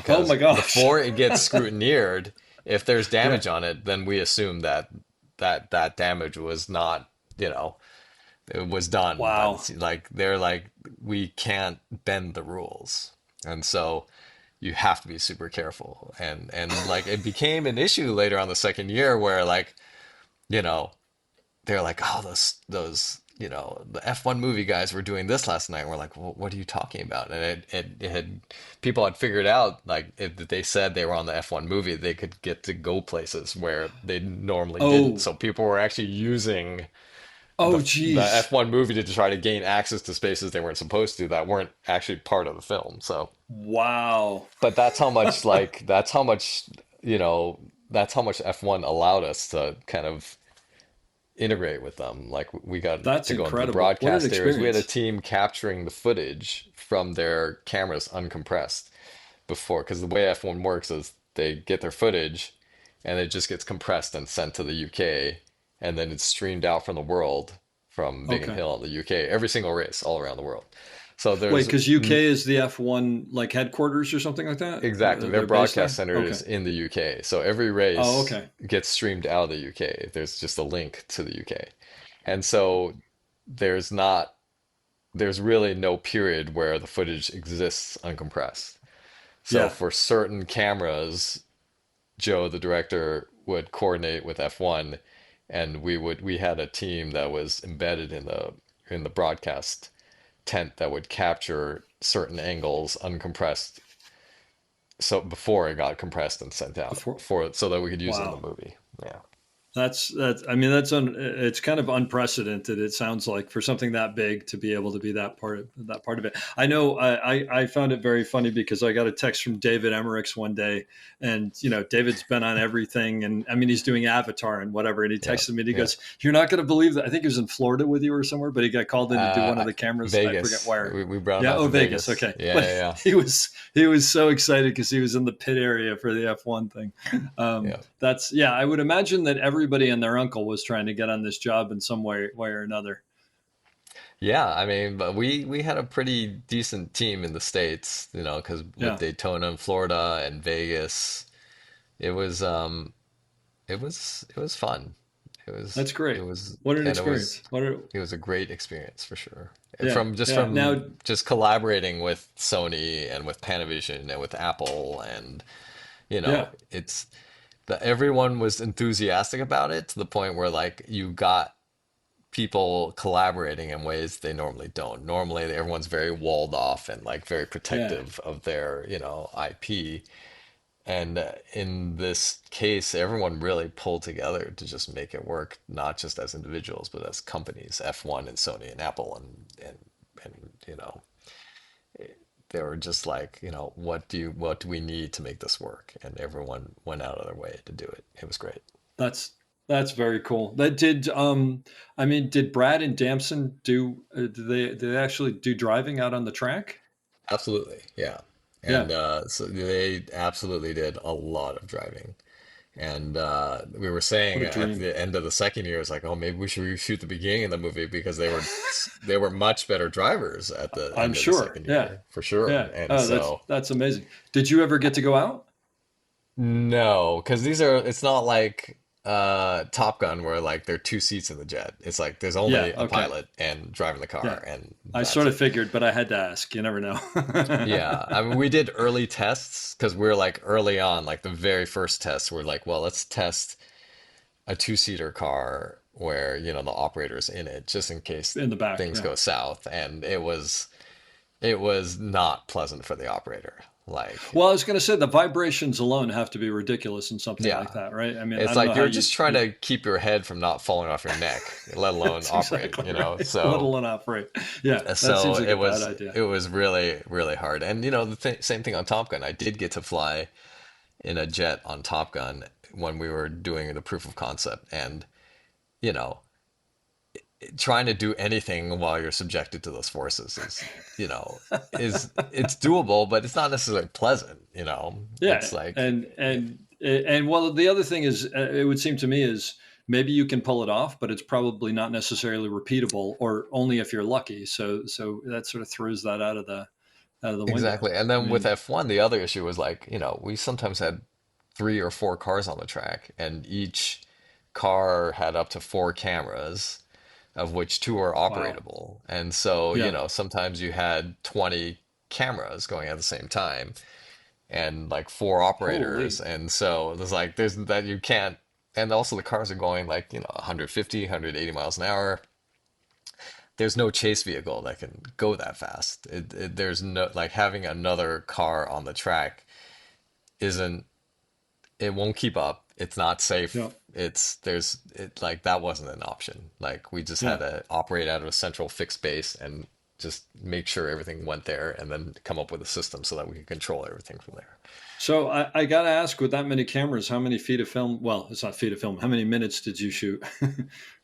oh my Because gosh. before it gets scrutineered, if there's Yeah. damage on it, then we assume that that damage was not, it was done. But Wow. it's like they're like, we can't bend the rules, and so you have to be super careful. And like it became an issue later on the second year where like, you know, they're like, "Oh, those the F1 movie guys were doing this last night." And we're like, "Well, what are you talking about?" And it had people had figured out, like, if they said they were on the F1 movie, they could get to go places where they normally didn't. Oh. So people were actually using Oh, the geez. F1 movie to try to gain access to spaces they weren't supposed to, that weren't actually part of the film. So, Wow. but that's how much, like, you know that's how much F1 allowed us to kind of integrate with them. Like, we got That's to go into the incredible. What an broadcast areas. We had a experience. team capturing the footage from their cameras uncompressed before, because the way F1 works is they get their footage and it just gets compressed and sent to the UK, and then it's streamed out from the world, from Biggin Okay. Hill in the UK, every single race all around the world. So Wait, there's because UK is the F1 like headquarters or something like that? exactly, their They're based broadcast there? center Okay. is in the UK. So every Oh, race okay. gets streamed out of the UK. There's just a link to the UK. And so there's not there's really no period where the footage exists uncompressed. So Yeah. for certain cameras, Joe, the director, would coordinate with F1, and we had a team that was embedded in the broadcast tent that would capture certain angles uncompressed, so before it got compressed and sent out Before. for so that we could use it in the Wow. movie. Yeah. That's I mean it's kind of unprecedented. It sounds like for something that big to be able to be that part of it. I know I found it very funny because I got a text from David Emmerichs one day, and David's been on everything, and I mean he's doing Avatar and whatever, and he Yeah, texted me and he yeah. goes, "You're not going to believe that." I think he was in Florida with you or somewhere, but he got called in to do one of the cameras. I forget Vegas. where. We brought him Yeah, out oh to Vegas. Vegas. Okay, Yeah, but yeah, he was so excited because he was in the pit area for the F1 thing. yeah. That's yeah. I would imagine that everybody and their uncle was trying to get on this job in some way or another. Yeah, I mean, but we had a pretty decent team in the States, because with Yeah, Daytona and Florida and Vegas, it was it was fun. It was that's it great. was What an and it was experience. What a it was a great experience for sure. And yeah From just yeah. Now from just collaborating with Sony and with Panavision and with Apple, and yeah it's everyone was enthusiastic about it to the point where like you got people collaborating in ways they normally don't. Normally, everyone's very walled off and like very yeah. protective of their, IP. And in this case, everyone really pulled together to just make it work, not just as individuals, but as companies, F1 and Sony and Apple and they were just like, what do we need to make this work? And everyone went out of their way to do it. It was great. That's that's very cool. That did I mean did Brad and Damson do did they actually do driving out on the track? Absolutely, yeah. Yeah. And so they absolutely did a lot of driving. And we were What saying a at dream. the end of the second year, it's like, oh, maybe we should reshoot the beginning of the movie because they were much better drivers at the I'm end of the sure. second Yeah. year, for sure. Yeah. And Oh, so that's amazing. Did you ever get to go out? no, because it's not like Top Gun where like there are two seats in the jet. It's like there's Yeah. only a Okay. pilot and driving the Yeah. car, and I that's sort of it. figured, but I had to ask. You never know. Yeah, I mean, we did early tests because we were like early on, like the very first test, we're like, well, let's test a two-seater car where, the operator's in it just in case In the back. things Yeah. go south. And it was not pleasant for the operator. Like, Well, I was going to say the vibrations alone have to be ridiculous in something like yeah. that, right? I mean, I It's don't know like how you're you just trying to keep your head from not falling off your neck, let alone that's operate, exactly right. Let So alone operate. Yeah, that so seems like a it bad was idea. it was really, really hard. And same thing on Top Gun. I did get to fly in a jet on Top Gun when we were doing the proof of concept. And, you know, trying to do anything while you're subjected to those forces is it's doable, but it's not necessarily pleasant. Yeah, It's like, and well, the other thing is, it would seem to me is maybe you can pull it off, but it's probably not necessarily repeatable, or only if you're lucky. So that sort of throws that out of the window. exactly. And I then with mean, F1, the other issue was like, we sometimes had three or four cars on the track, and each car had up to four cameras, of which two are wow, operatable. And so, yeah, sometimes you had 20 cameras going at the same time and like four operators. holy, And so there's like, there's that you can't, and also the cars are going like, 150, 180 miles an hour. There's no chase vehicle that can go that fast. There's no, like having another car on the track isn't, it won't keep up. It's not safe. yeah, Like that wasn't an option. Like we just had yeah. to operate out of a central fixed base and just make sure everything went there and then come up with a system so that we could control everything from there. So I got to ask, with that many cameras, how many feet of film? Well, it's not feet of film. How many minutes did you shoot?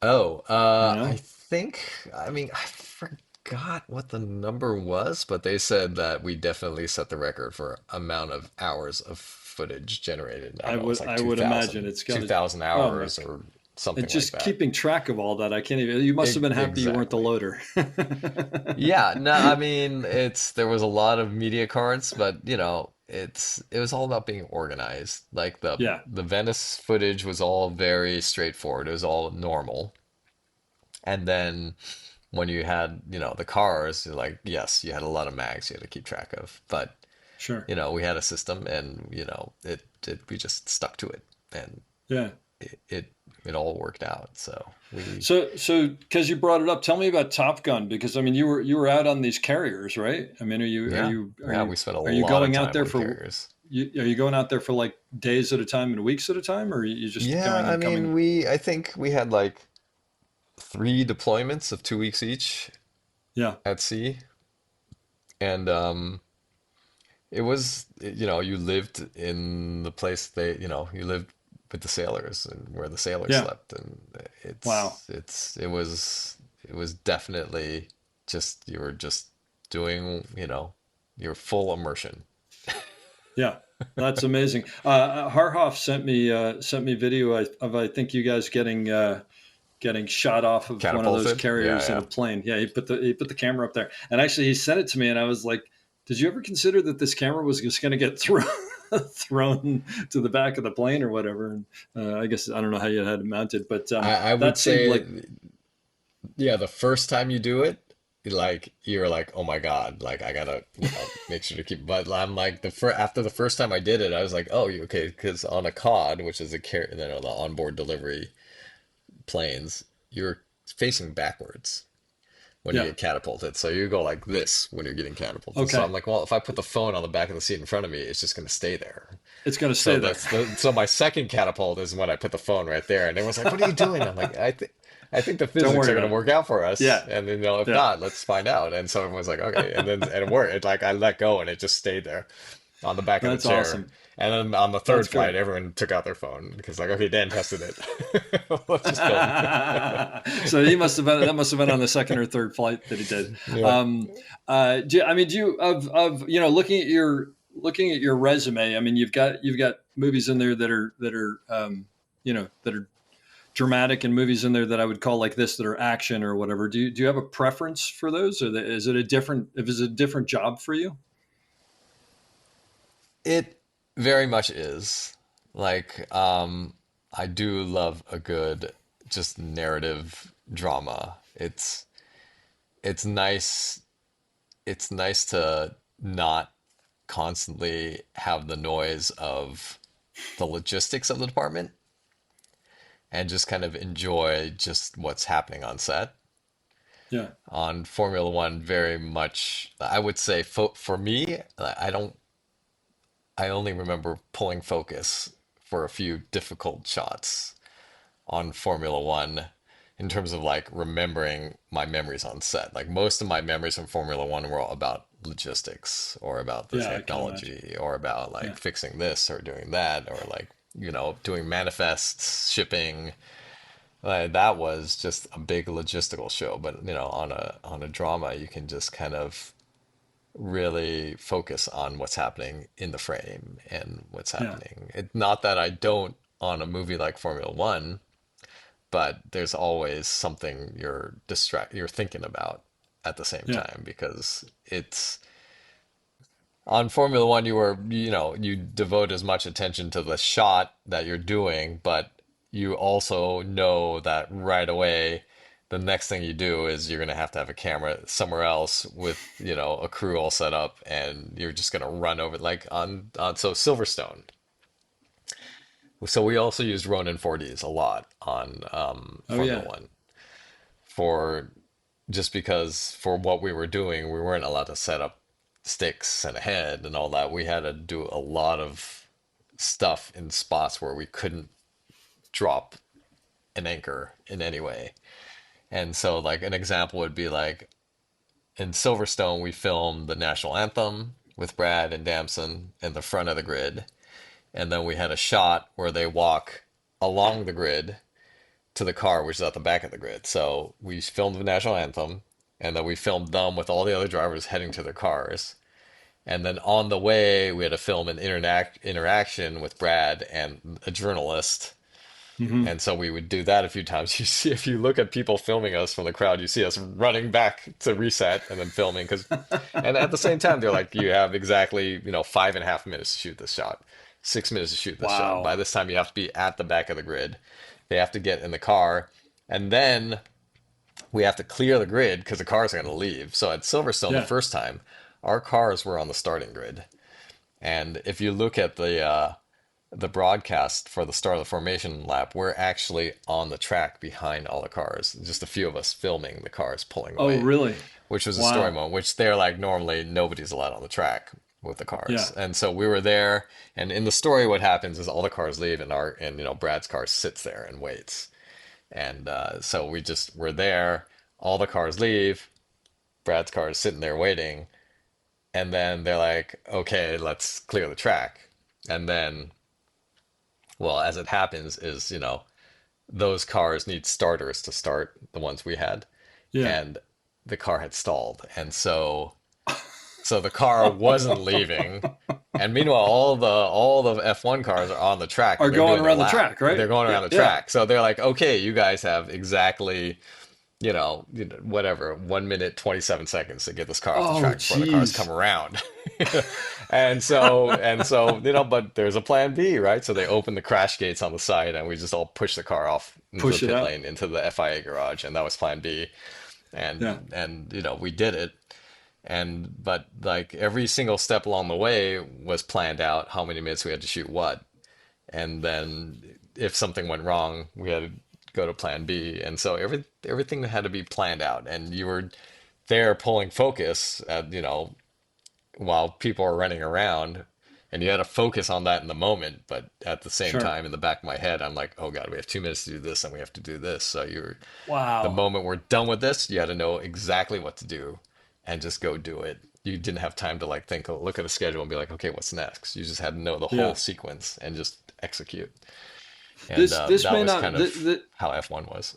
Oh, You I know, think, I mean, I forgot what the number was, but they said that we definitely set the record for amount of hours of footage generated. I don't know, it was like I would imagine it's got two to. thousand Oh my hours or And something like just that. keeping track of all that, I can't even. You must have been happy you weren't the Exactly. loader. Yeah, no, I mean, there was a lot of media cards, but it was all about being organized. Like the Yeah, the Venice footage was all very straightforward. It was all normal. And then when you had, the cars, like yes, you had a lot of mags you had to keep track of. But, sure. we had a system and, we just stuck to it and Yeah. it all worked out. So we So because you brought it up, tell me about Top Gun, because I mean you were out on these carriers, right? I mean, yeah, yeah, we spent a are you lot of going out time there on for carriers. are you going out there for like days at a time and weeks at a time, or are you just Yeah, going I and mean, coming? I think we had like 3 deployments of 2 weeks each Yeah, at sea. And it was, you lived in the place you lived with the sailors and where the sailors yeah. slept. And Wow. it was definitely just, you were just doing, your full immersion. Yeah, that's amazing. Harhoff sent me video of I think you guys getting shot off of one of those Catapulted? Yeah, carriers in a yeah. plane. Yeah, he put the camera up there, and actually he sent it to me, and I was like, "Did you ever consider that this camera was just going to get thrown thrown to the back of the plane or whatever?" And I guess I don't know how you had it mounted, but I would that seemed say, like yeah, the first time you do it, like you're like, oh my God, like I gotta, make sure to keep. But I'm like after the first time I did it, I was like, oh, you okay? Because on a COD, which is the onboard delivery planes, you're facing backwards when you yeah, get catapulted. So you go like this when you're getting catapulted. So okay, I'm like, well, if I put the phone on the back of the seat in front of me, it's just gonna stay there. it's going to So stay there. so my second catapult is when I put the phone right there, and everyone's like, "What are you doing?" I'm like, I think the Don't physics worry are going about to it. work out for us, Yeah, and then if yeah, not, let's find out. And so everyone's like, "Okay," and it worked. It, like I let go, and it just stayed there on the back of the that's chair. awesome. And then on the That's third flight, great. everyone took out their phone because like, okay, Dan tested it. Let's just film. So he must have been that must have been on the second or third flight that he did. Yeah. I mean, do you of looking at your resume? I mean, you've got movies in there that are that are dramatic, and movies in there that I would call like this that are action or whatever. Do you have a preference for those, or is it a different if it's a different job for you? It very much is. Like, I do love a good just narrative drama. It's nice it's nice to not constantly have the noise of the logistics of the department and just kind of enjoy just what's happening on set. Yeah, On Formula One, very much, I would say for me, I only remember pulling focus for a few difficult shots on Formula One in terms of like remembering my memories on set. Like most of my memories from Formula One were all about logistics or about the yeah, I can imagine. technology or about like Yeah, fixing this or doing that or like, doing manifests, shipping. That was just a big logistical show. But on a drama, you can just kind of really focus on what's happening in the frame and what's yeah, happening. It's not that I don't on a movie like Formula One, but there's always something you're thinking about at the same yeah, time because it's on Formula One you devote as much attention to the shot that you're doing, but you also know that right away the next thing you do is you're gonna have a camera somewhere else with, a crew all set up and you're just gonna run over like on so Silverstone. So we also used Ronin 4Ds a lot on oh Formula yeah, One for just because for what we were doing, we weren't allowed to set up sticks and a head and all that. We had to do a lot of stuff in spots where we couldn't drop an anchor in any way. And so, like, an example would be like in Silverstone, we filmed the national anthem with Brad and Damson in the front of the grid. And then we had a shot where they walk along the grid to the car, which is at the back of the grid. So we filmed the national anthem, and then we filmed them with all the other drivers heading to their cars. And then on the way, we had to film an interaction with Brad and a journalist. hmm, And so we would do that a few times. You see, if you look at people filming us from the crowd, you see us running back to reset and then filming. And at the same time, they're like, you have exactly, 5.5 minutes to shoot this shot, 6 minutes to shoot this shot. By wow, this time, you have to be at the back of the grid. They have to get in the car. And then we have to clear the grid because the cars are going to leave. So at Silverstone, the yeah, first time, our cars were on the starting grid. And if you look at the broadcast for the start of the formation lap, we're actually on the track behind all the cars. Just a few of us filming the cars pulling oh away, really, which was a story wow, moment, which they're like normally nobody's allowed on the track. with the Yeah. cars. And so we were there, and in the story, what happens is all the cars leave, and Brad's car sits there and waits. And so we just were there. All the cars leave. Brad's car is sitting there waiting, and then they're like, "Okay, let's clear the track." And then, well, as it happens, is those cars need starters to start the ones we had, Yeah. and the car had stalled, and so the car wasn't leaving. And meanwhile, all the F1 cars are on the track Are and they're going doing their around the lap. track, right? They're going Yeah. around the Yeah. track. So they're like, okay, you guys have exactly, whatever, 1 minute, 27 seconds to get this car off the Oh, track before the cars geez. come around. And so, but there's a plan B, right? So they open the crash gates on the side and we just all push the car off into the Push it pit out. lane into the FIA garage. And that was plan B. Yeah. And we did it. But like every single step along the way was planned out, how many minutes we had to shoot what. And then if something went wrong, we had to go to plan B. And so everything had to be planned out. And you were there pulling focus while people are running around, and you had to focus on that in the moment. But at the same Sure. time, in the back of my head, I'm like, oh God, we have 2 minutes to do this and we have to do this. So the Wow. moment we're done with this, you had to know exactly what to do and just go do it. You didn't have time to like think, look at a schedule and be like, okay, what's next? You just had to know the whole Yeah. sequence and just execute. And This that may was not kind of how F1 was.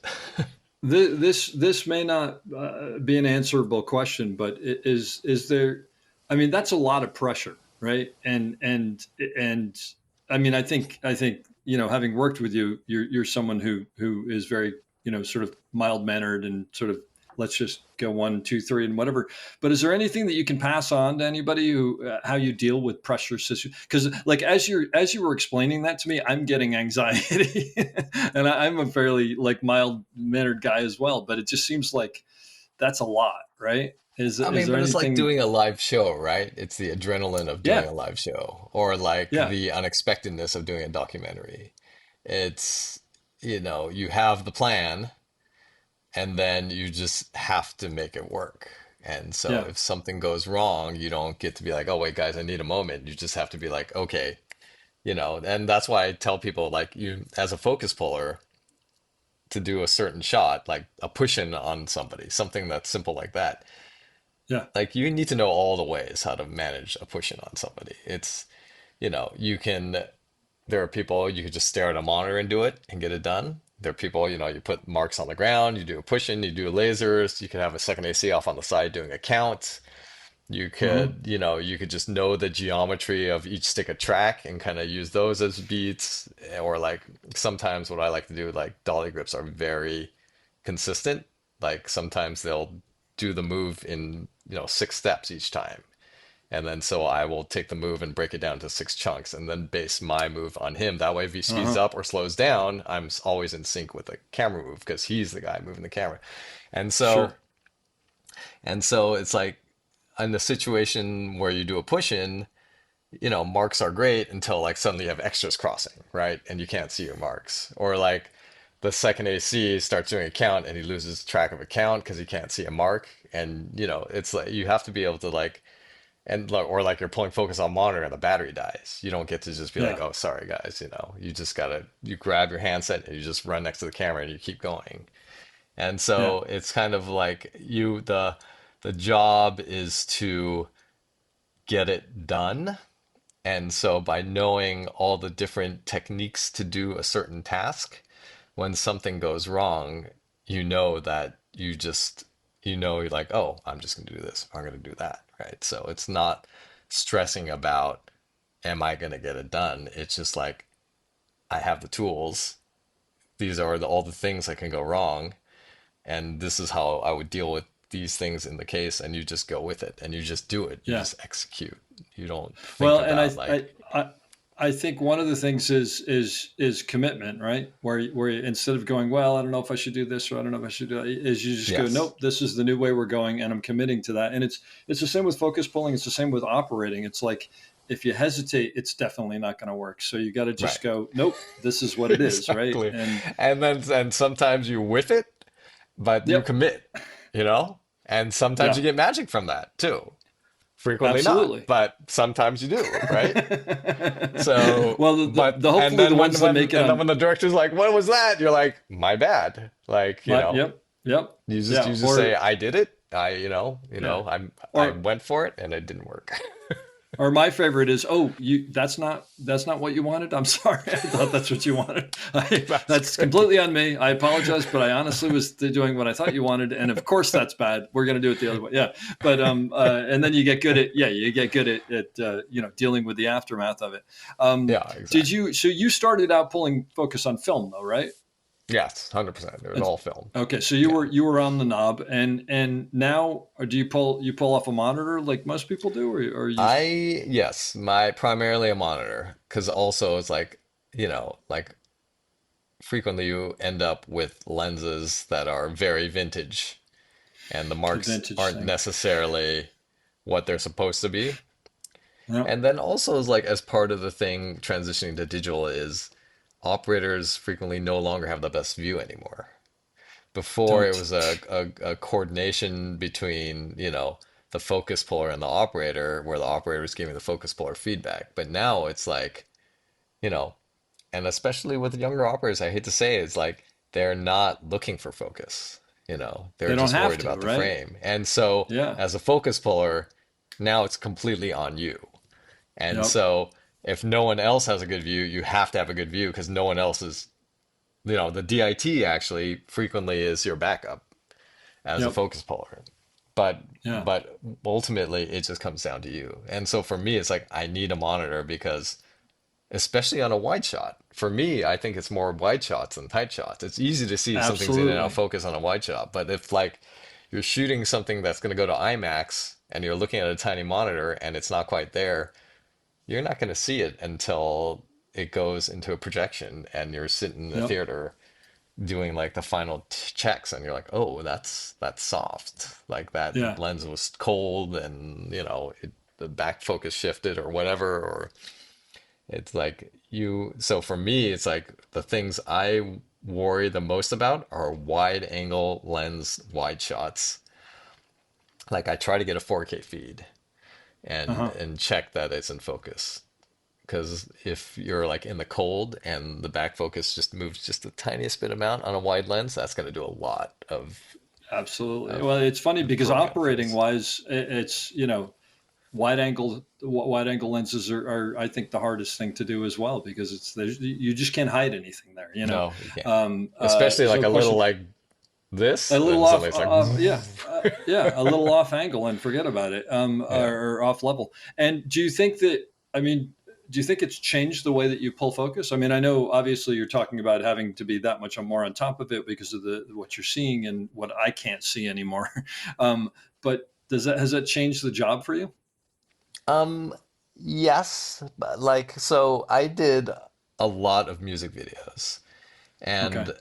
this may not be an answerable question, but is there? I mean, that's a lot of pressure, right? And I mean, I think having worked with you, you're someone who is very sort of mild mannered and sort of let's just go 1, 2, 3 and whatever. But is there anything that you can pass on to anybody who how you deal with pressure situations? Because like as you were explaining that to me, I'm getting anxiety, and I'm a fairly like mild mannered guy as well. But it just seems like that's a lot, right? I Is mean, there but it's like anything? doing a live show, right? It's the adrenaline of doing Yeah, a live show, or like yeah, the unexpectedness of doing a documentary. It's, you have the plan and then you just have to make it work. And so yeah, if something goes wrong, you don't get to be like, oh, wait, guys, I need a moment. You just have to be like, okay, and that's why I tell people, like, you, as a focus puller, to do a certain shot, like a push in on somebody, something that's simple like that. yeah, Like, you need to know all the ways how to manage a push in on somebody. It's, you can, there are people you could just stare at a monitor and do it and get it done. There are people, you put marks on the ground, you do a push in, you do lasers, you could have a second AC off on the side doing a count. You hmm could, you could just know the geometry of each stick of track and kind of use those as beats. Or like sometimes what I like to do, like dolly grips are very consistent. Like sometimes they'll do the move in, 6 steps each time. And then so I will take the move and break it down to 6 chunks and then base my move on him. That way, if he speeds uh-huh, up or slows down, I'm always in sync with the camera move because he's the guy moving the camera. And so, sure, and so it's like in the situation where you do a push in, marks are great until like suddenly you have extras crossing, right? And you can't see your marks. Or like the second AC starts doing a count and he loses track of a count because he can't see a mark. And, it's like you have to be able to like, or like you're pulling focus on monitor and the battery dies. You don't get to just be like, yeah, oh, sorry guys, you just gotta, you grab your handset and you just run next to the camera and you keep going. And yeah, so it's kind of like the job is to get it done. And so by knowing all the different techniques to do a certain task, when something goes wrong, you know that you're like, oh, I'm just going to do this. I'm going to do that. Right. So it's not stressing about, am I going to get it done? It's just like, I have the tools. These are all the things that can go wrong. And this is how I would deal with these things in the case. And you just go with it and you just do it. You yeah. just execute. You don't think Well, and about like, I think one of the things is commitment, right? Where instead of going, well, I don't know if I should do this or I don't know if I should do that, is you just go, yes. nope, this is the new way we're going, and I'm committing to that. And it's the same with focus pulling. It's the same with operating. It's like if you hesitate, it's definitely not going to work. So you got to Right. just go, nope, this is what it is, right? Exactly. And And sometimes you whiff it, but you yep, commit, you know? And sometimes yeah, you get magic from that too. Frequently not, Absolutely. but sometimes you do, right? So, Well, but and hopefully the then ones that make it and then on when the director's like, "What was that?" You're like, "My bad." Like, my, yep, yep, you yeah, just say, "I did it." yeah, I or went for it and it didn't work. my favorite is, oh, you that's not what you wanted. I'm sorry, I thought that's what you wanted. That's That's great. completely on me. I apologize, but I honestly was doing what I thought you wanted, and of course that's bad. We're gonna do it the other way. Yeah, but and then you get good at dealing with the aftermath of it. Yeah, Did exactly. you? So you started out pulling focus on film, though, right? Yes, 100%. It was all film. Okay, so you Yeah. were on the knob, and now do you pull off a monitor like most people do, or you? Yes, my primarily a monitor, because also it's like, like frequently you end up with lenses that are very vintage and the The marks vintage aren't thing. necessarily what they're supposed to be. Yep. And then also is like as part of the thing transitioning to digital is operators frequently no longer have the best view anymore. Before it Don't. was a coordination between, the focus puller and the operator, where the operator is giving the focus puller feedback. But now it's like, you know, and especially with younger operators, I hate to say it, it's like they're not looking for focus. They're They don't just have worried to, about the right? frame. And so Yeah. as a focus puller, now it's completely on you. And Yep. so if no one else has a good view, you have to have a good view because no one else is, the DIT actually frequently is your backup as a Yep. focus puller. But Yeah. but ultimately it just comes down to you. And so for me it's like I need a monitor because especially on a wide shot. For me, I think it's more wide shots than tight shots. It's easy to see if something's in and out of Absolutely. focus on a wide shot, but if like you're shooting something that's going to go to IMAX and you're looking at a tiny monitor and it's not quite there, you're not going to see it until it goes into a projection and you're sitting in the Yep. theater doing like the final checks and you're like, oh, that's soft, like that Yeah. lens was cold and the back focus shifted or whatever, or it's like you. So for me it's like the things I worry the most about are wide angle lens wide shots. Like I try to get a 4K feed and Uh-huh. check that it's in focus, because if you're like in the cold and the back focus just moves just the tiniest bit amount on a wide lens, that's going to do a lot Absolutely. of Well, it's funny because throwing off operating things. wise, it's wide angle lenses are I think the hardest thing to do as well because you just can't hide anything there. No, you can't. Especially So like of a course little like this, a little and off, suddenly it's like, yeah, yeah, a little off angle and forget about it, yeah. or off level. And do you think that? I mean, do you think it's changed the way that you pull focus? I mean, I know obviously you're talking about having to be that much more on top of it because of the what you're seeing and what I can't see anymore. But has that changed the job for you? Um, yes, but like so I did a lot of music videos Okay.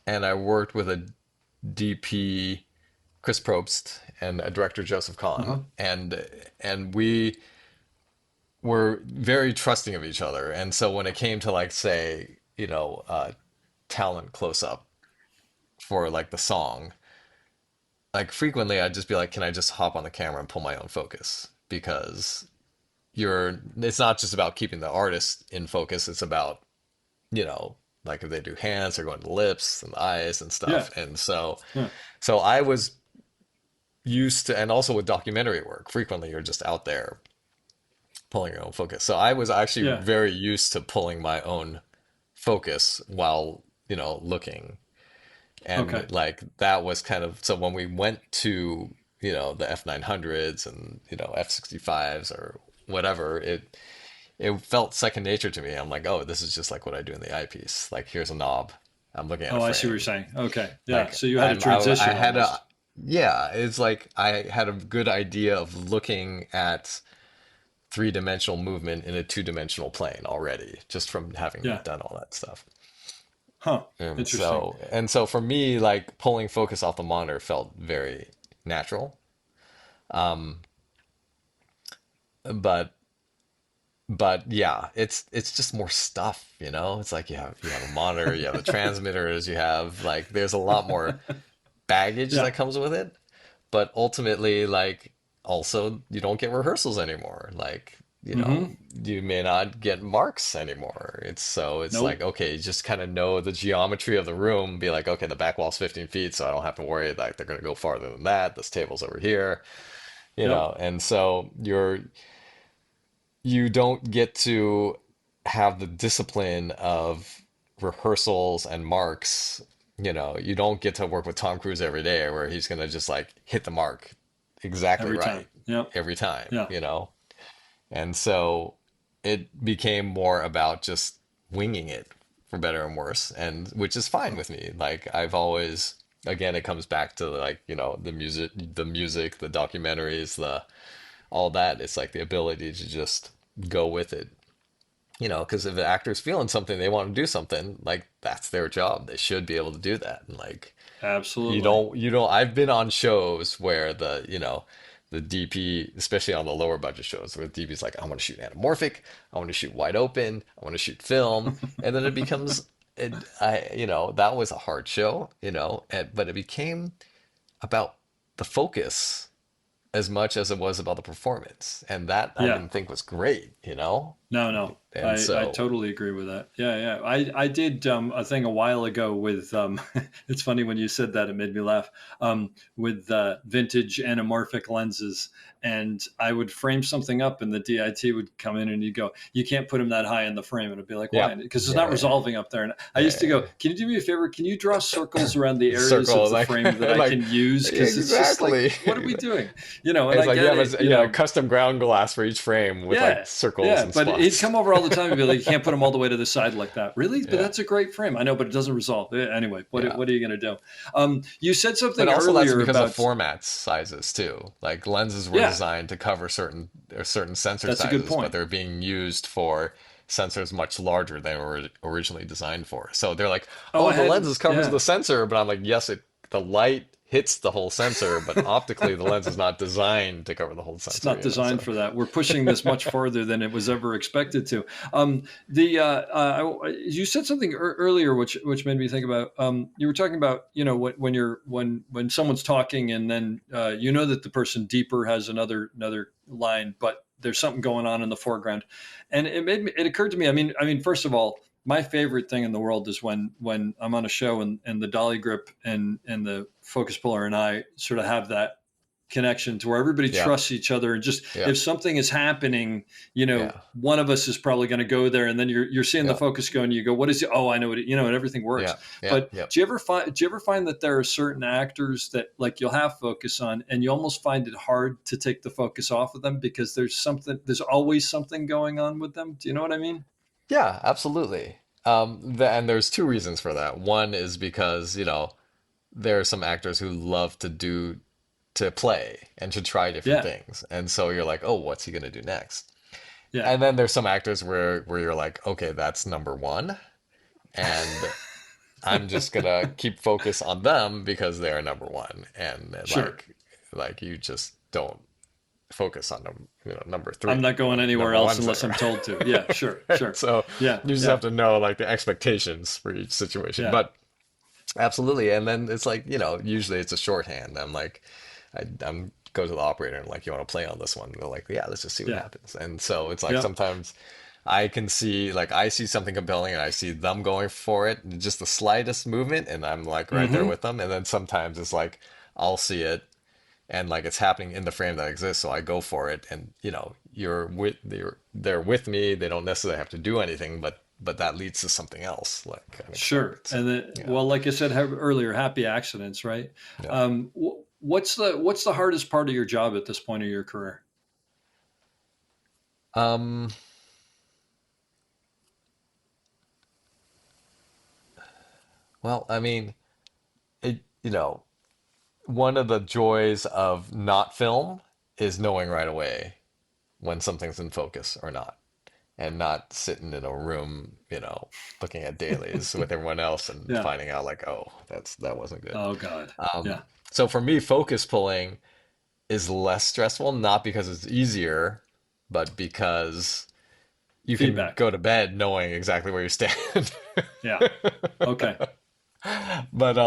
and I worked with a DP Chris Probst and a director Joseph Kahn, Uh-huh. and we were very trusting of each other. And so when it came to like say, talent close up for like the song, like frequently I'd just be like, can I just hop on the camera and pull my own focus? Because it's not just about keeping the artist in focus, it's about, you know, like if they do hands, they're going to lips and eyes and Yeah. stuff. And so Yeah. I was used to, and also with documentary work, frequently you're just out there pulling your own focus. So I was actually Yeah. very used to pulling my own focus while, looking. And Okay. like that was kind of, so when we went to, the F900s and, F65s or whatever, it felt second nature to me. I'm like, oh, this is just like what I do in the eyepiece. Like here's a knob. I'm looking at a Oh, I see what you're frame. saying. Okay. Yeah. Like So you had a I transition had a almost. yeah, it's like I had a good idea of looking at three-dimensional movement in a two-dimensional plane already, just from having Yeah. done all that stuff. Huh. And Interesting. so and so for me, like pulling focus off the monitor felt very natural. Um, but yeah, it's just more stuff, you know? It's like you have a monitor, you have the transmitters, you have like there's a lot more baggage Yeah. that comes with it. But ultimately, like also you don't get rehearsals anymore. Like, Mm-hmm. you may not get marks anymore. It's like, Nope. okay, just kind of know the geometry of the room, be like, okay, the back wall's 15 feet, so I don't have to worry like they're gonna go farther than that. This table's over here, Yep. and so you don't get to have the discipline of rehearsals and marks. You don't get to work with Tom Cruise every day where he's gonna just like hit the mark exactly Every time. right Yep. every time, Yeah. and so it became more about just winging it, for better and worse, and which is fine with me. Like, I've always, again, it comes back to like, the music, the documentaries, the all that. It's like the ability to just go with it. Because if the actor's feeling something, they want to do something, like that's their job. They should be able to do that. And like, Absolutely. I've been on shows where the DP, especially on the lower budget shows, where the DP's like, I want to shoot anamorphic, I want to shoot wide open, I want to shoot film, and then it becomes, that was a hard show, but it became about the focus as much as it was about the performance, and that I Yeah. didn't think was great, No, no. and I so totally agree with that. Yeah, yeah. I did a thing a while ago with it's funny when you said that, it made me laugh. With vintage anamorphic lenses, and I would frame something up and the DIT would come in and you'd go, you can't put them that high in the frame. And I'd be like, yeah, why? Because it's yeah, not yeah, resolving up there. And I yeah, used to yeah, go, yeah. can you do me a favor? Can you draw circles around the areas of Circle, the like frame that I like can use? Because it's just like, exactly. what are we doing? And It's I like, yeah, get but it, custom ground glass for each frame with like yeah, circles yeah, and but he'd spots. come over all the time and be like, "You can't put them all the way to the side like that." Really? But Yeah, that's a great frame. I know, but it doesn't resolve. Anyway, yeah. what are you going to do? You said But something also that's earlier because of about format sizes too. Like, lenses were yeah, designed to cover certain sensor that's a good sizes, but point. they're being used for sensors much larger than they were originally designed for. So they're like, Oh, "Oh, I the hadn't. lenses covers Yeah, the sensor," but I'm like, "Yes, the light hits the whole sensor, but optically the lens is not designed to cover the whole it's sensor." not designed So for that. We're pushing this much farther than it was ever expected to. You said something earlier, which made me think about. You were talking about when someone's talking, and then you know that the person deeper has another line, but there's something going on in the foreground, and it occurred to me. I mean, first of all, my favorite thing in the world is when I'm on a show and the dolly grip and the focus puller and I sort of have that connection to where everybody yeah, trusts each other, and just yeah, if something is happening, yeah, one of us is probably going to go there, and then you're seeing the yeah, focus go and you go, what is it? Oh, I know and everything works. yeah, yeah, But yeah. do you ever find that there are certain actors that, like, you'll have focus on and you almost find it hard to take the focus off of them because there's always something going on with them? Do you know what I mean? Yeah, absolutely. And there's two reasons for that. One is because, there are some actors who love to play and to try different Yeah, things. And so you're like, oh, what's he gonna do next? yeah. And then there's some actors where you're like, okay, that's number one, and I'm just gonna keep focus on them because they're number one. And Sure. like you just don't focus on them, number I'm three. not going anywhere Number else one's unless there. I'm told to. Yeah, sure, sure. So Yeah, you just yeah, have to know like the expectations for each situation. yeah. But absolutely. And then it's like, usually it's a shorthand. I'm like, I'm go to the operator and like, you want to play on this one? They're like, yeah, let's just see what Yeah. happens. And so it's like Yep. sometimes I see something compelling and I see them going for it, just the slightest movement, and I'm like right there Mm-hmm. with them. And then sometimes it's like I'll see it and like it's happening in the frame that exists, so I go for it. And they're with me. They don't necessarily have to do anything, but that leads to something else like Sure. unexpected. So And then, yeah, well, like I said earlier, happy accidents, right? yeah. What's the hardest part of your job at this point of your career? Um, well, I mean, it, one of the joys of not film is knowing right away when something's in focus or not, and not sitting in a room, looking at dailies with everyone else and Yeah. finding out like, oh, that wasn't good. Oh God. Um, Yeah. so for me, focus pulling is less stressful, not because it's easier, but because you can Feedback. go to bed knowing exactly where you stand. Yeah. Okay. But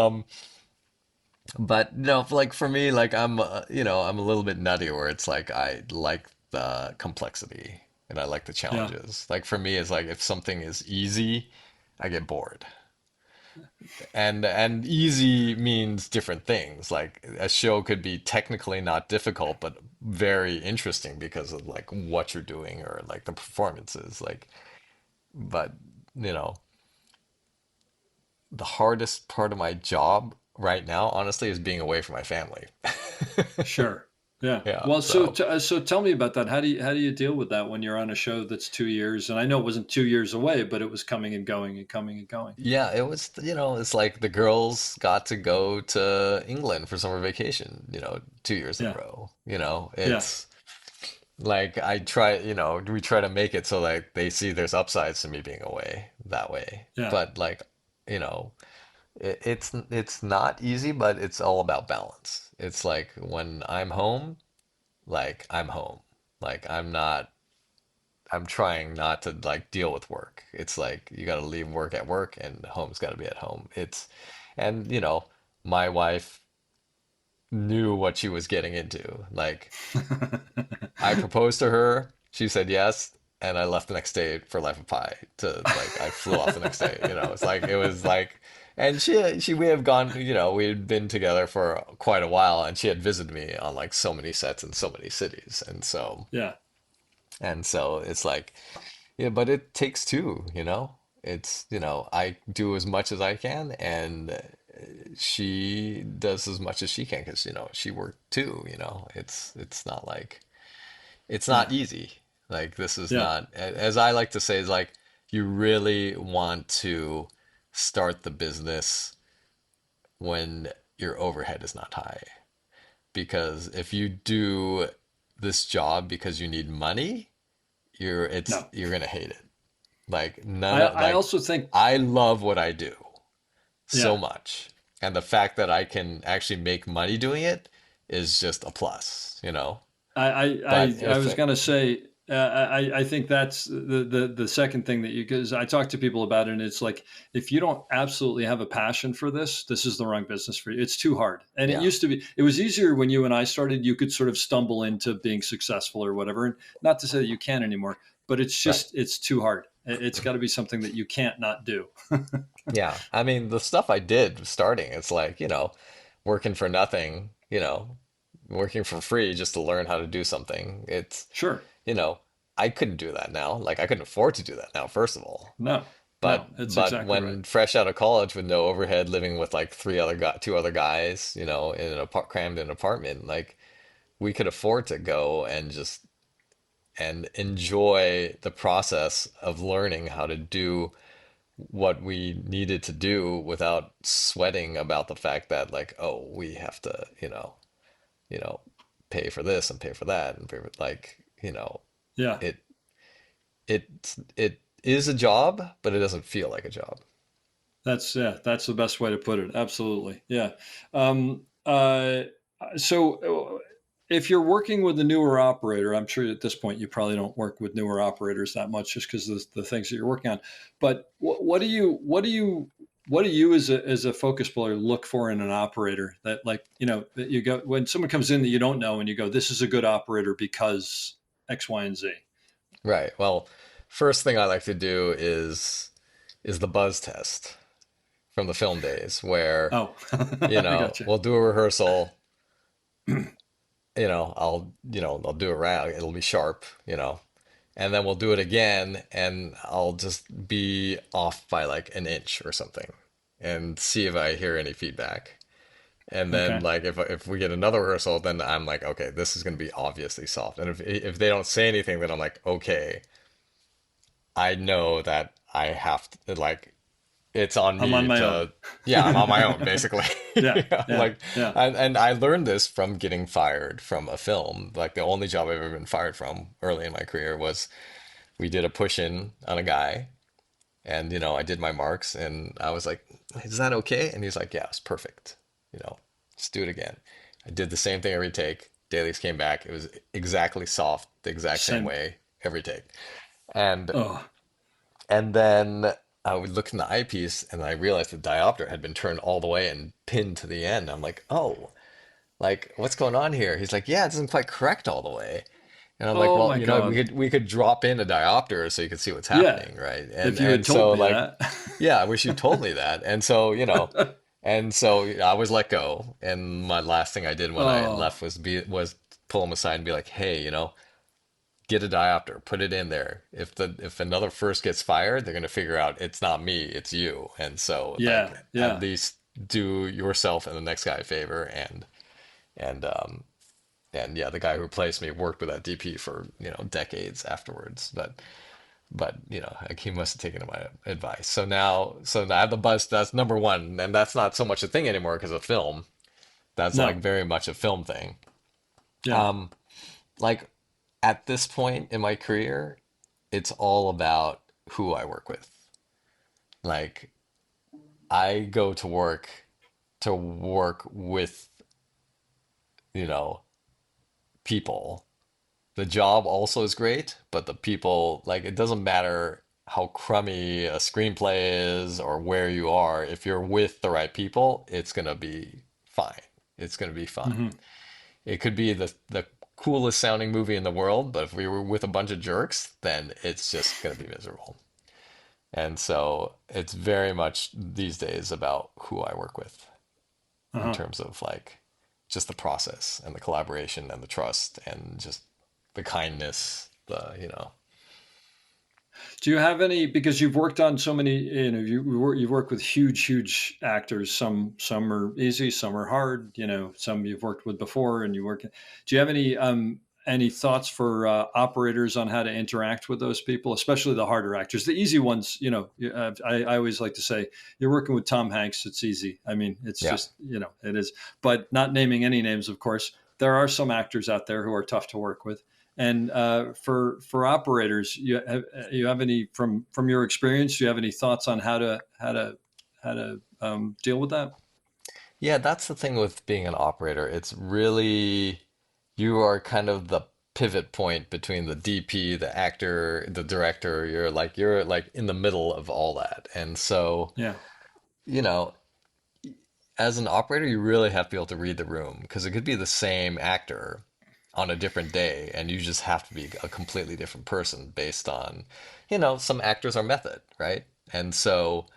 But like for me, like I'm a little bit nutty where it's like I like the complexity and I like the Yeah, challenges. Like for me, it's like if something is easy, I get bored. And easy means different things. Like a show could be technically not difficult, but very interesting because of like what you're doing or like the performances. Like, but you know, the hardest part of my job right now, honestly, is being away from my family. sure. Yeah. Yeah, Well, so so tell me about that. How do you deal with that when you're on a show that's 2 years? And I know it wasn't 2 years away, but it was coming and going and coming and going. yeah, it was, it's like the girls got to go to England for summer vacation, 2 years in a Yeah. row. Yeah. It's like I try, we try to make it so like they see there's upsides to me being away that way. Yeah. But like, you know, it's not easy, but it's all about balance. It's like when I'm home, like I'm home. Like I'm trying not to like deal with work. It's like you got to leave work at work and home's got to be at home. And my wife knew what she was getting into. Like I proposed to her, she said yes, and I left the next day for Life of Pi to like I flew off the next day. It was like, and she we have gone, we had been together for quite a while, and she had visited me on like so many sets in so many cities, Yeah. and so it's like, yeah, but it takes two, It's, I do as much as I can, and she does as much as she can because, she worked too. It's not like it's Yeah. not easy. Like this is Yeah. not, as I like to say, is like you really want to start the business when your overhead is not high. Because if you do this job because you need money, No. you're gonna hate it. Like I none of I like also think I love what I do so yeah. much. And the fact that I can actually make money doing it is just a plus. But I if was it, gonna say I think that's the second thing that you because I talk to people about it and it's like if you don't absolutely have a passion for this, this is the wrong business for you. It's too hard. And it yeah, used to be it was easier when you and I started. You could sort of stumble into being successful or whatever. And not to say that you can anymore, but right. it's too hard. It's got to be something that you can't not do. Yeah. I mean, the stuff I did starting, it's like, working for nothing, working for free just to learn how to do something. Sure. You know, I couldn't do that now. Like I couldn't afford to do that now, first of all. No. But No, it's but exactly right. when fresh out of college with no overhead, living with like two other guys, in an crammed in an apartment, like we could afford to go and just and enjoy the process of learning how to do what we needed to do without sweating about the fact that like, oh, we have to, you know, pay for this and pay for that and pay for like, Yeah. it it is a job, but it doesn't feel like a job. That's the best way to put it. Absolutely. Yeah. Um, uh, so if you're working with a newer operator, I'm sure at this point you probably don't work with newer operators that much just because of the things that you're working on. But what do you as a focus puller look for in an operator that like, that you go when someone comes in that you don't know and you go, this is a good operator because X, Y, and Z. Right. Well, first thing I like to do is the buzz test from the film days where, Oh, I gotcha. we'll do a rehearsal, I'll do it right, it'll be sharp, and then we'll do it again and I'll just be off by like an inch or something and see if I hear any feedback. And then Okay. like if we get another rehearsal, then I'm like, okay, this is gonna be obviously soft. And if they don't say anything, then I'm like, okay, I know that I have to like it's on I'm on me my own. to yeah, I'm on my own basically. Yeah. Yeah, Yeah. like Yeah. and I learned this from getting fired from a film. Like the only job I've ever been fired from early in my career was we did a push in on a guy and I did my marks and I was like, is that okay? And he's like, yeah, it's perfect. Let's do it again. I did the same thing every take. Dailies came back. It was exactly soft, the exact same Same. way every take. And Oh, and then I would look in the eyepiece and I realized the diopter had been turned all the way and pinned to the end. I'm like, oh, like what's going on here? He's like, yeah, it doesn't quite correct all the way. And I'm like, Oh well, my we God. could drop in a diopter so you could see what's Yeah. happening, right? If you had And told so me like, that. yeah, I wish you told me that. And so, and so I was let go. And my last thing I did when I Oh, left was pull him aside and be like, hey, get a diopter, put it in there. If another first gets fired, they're gonna figure out it's not me, it's you. And so yeah. like at Yeah. least do yourself and the next guy a favor and and yeah, the guy who replaced me worked with that DP for, decades afterwards. But like he must have taken my advice. So now I have the bus, that's number one, and that's not so much a thing anymore because of film. That's like No. very much a film thing. Yeah. Um, like at this point in my career, it's all about who I work with. Like I go to work with, you know, people. The job also is great, but the people, like it doesn't matter how crummy a screenplay is or where you are. If you're with the right people, it's gonna be fine. It's gonna be fine. Hmm. It could be the coolest sounding movie in the world, but if we were with a bunch of jerks, then it's just gonna be miserable. And so it's very much these days about who I work with in Uh-huh. terms of like just the process and the collaboration and the trust and just the kindness, Do you have any, because you've worked on so many, you've worked with huge, huge actors. Some are easy, some are hard. Some you've worked with before, and you work. Do you have any thoughts for operators on how to interact with those people, especially the harder actors? The easy ones, I always like to say, you're working with Tom Hanks. It's easy. I mean, it's yeah. just it is. But not naming any names, of course. There are some actors out there who are tough to work with. And for operators, you have any from your experience? Do you have any thoughts on how to deal with that? Yeah, that's the thing with being an operator. It's really, you are kind of the pivot point between the DP, the actor, the director. You're like in the middle of all that. And so, Yeah. you know, as an operator, you really have to be able to read the room because it could be the same actor on a different day, and you just have to be a completely different person based on, some actors are method, right? And so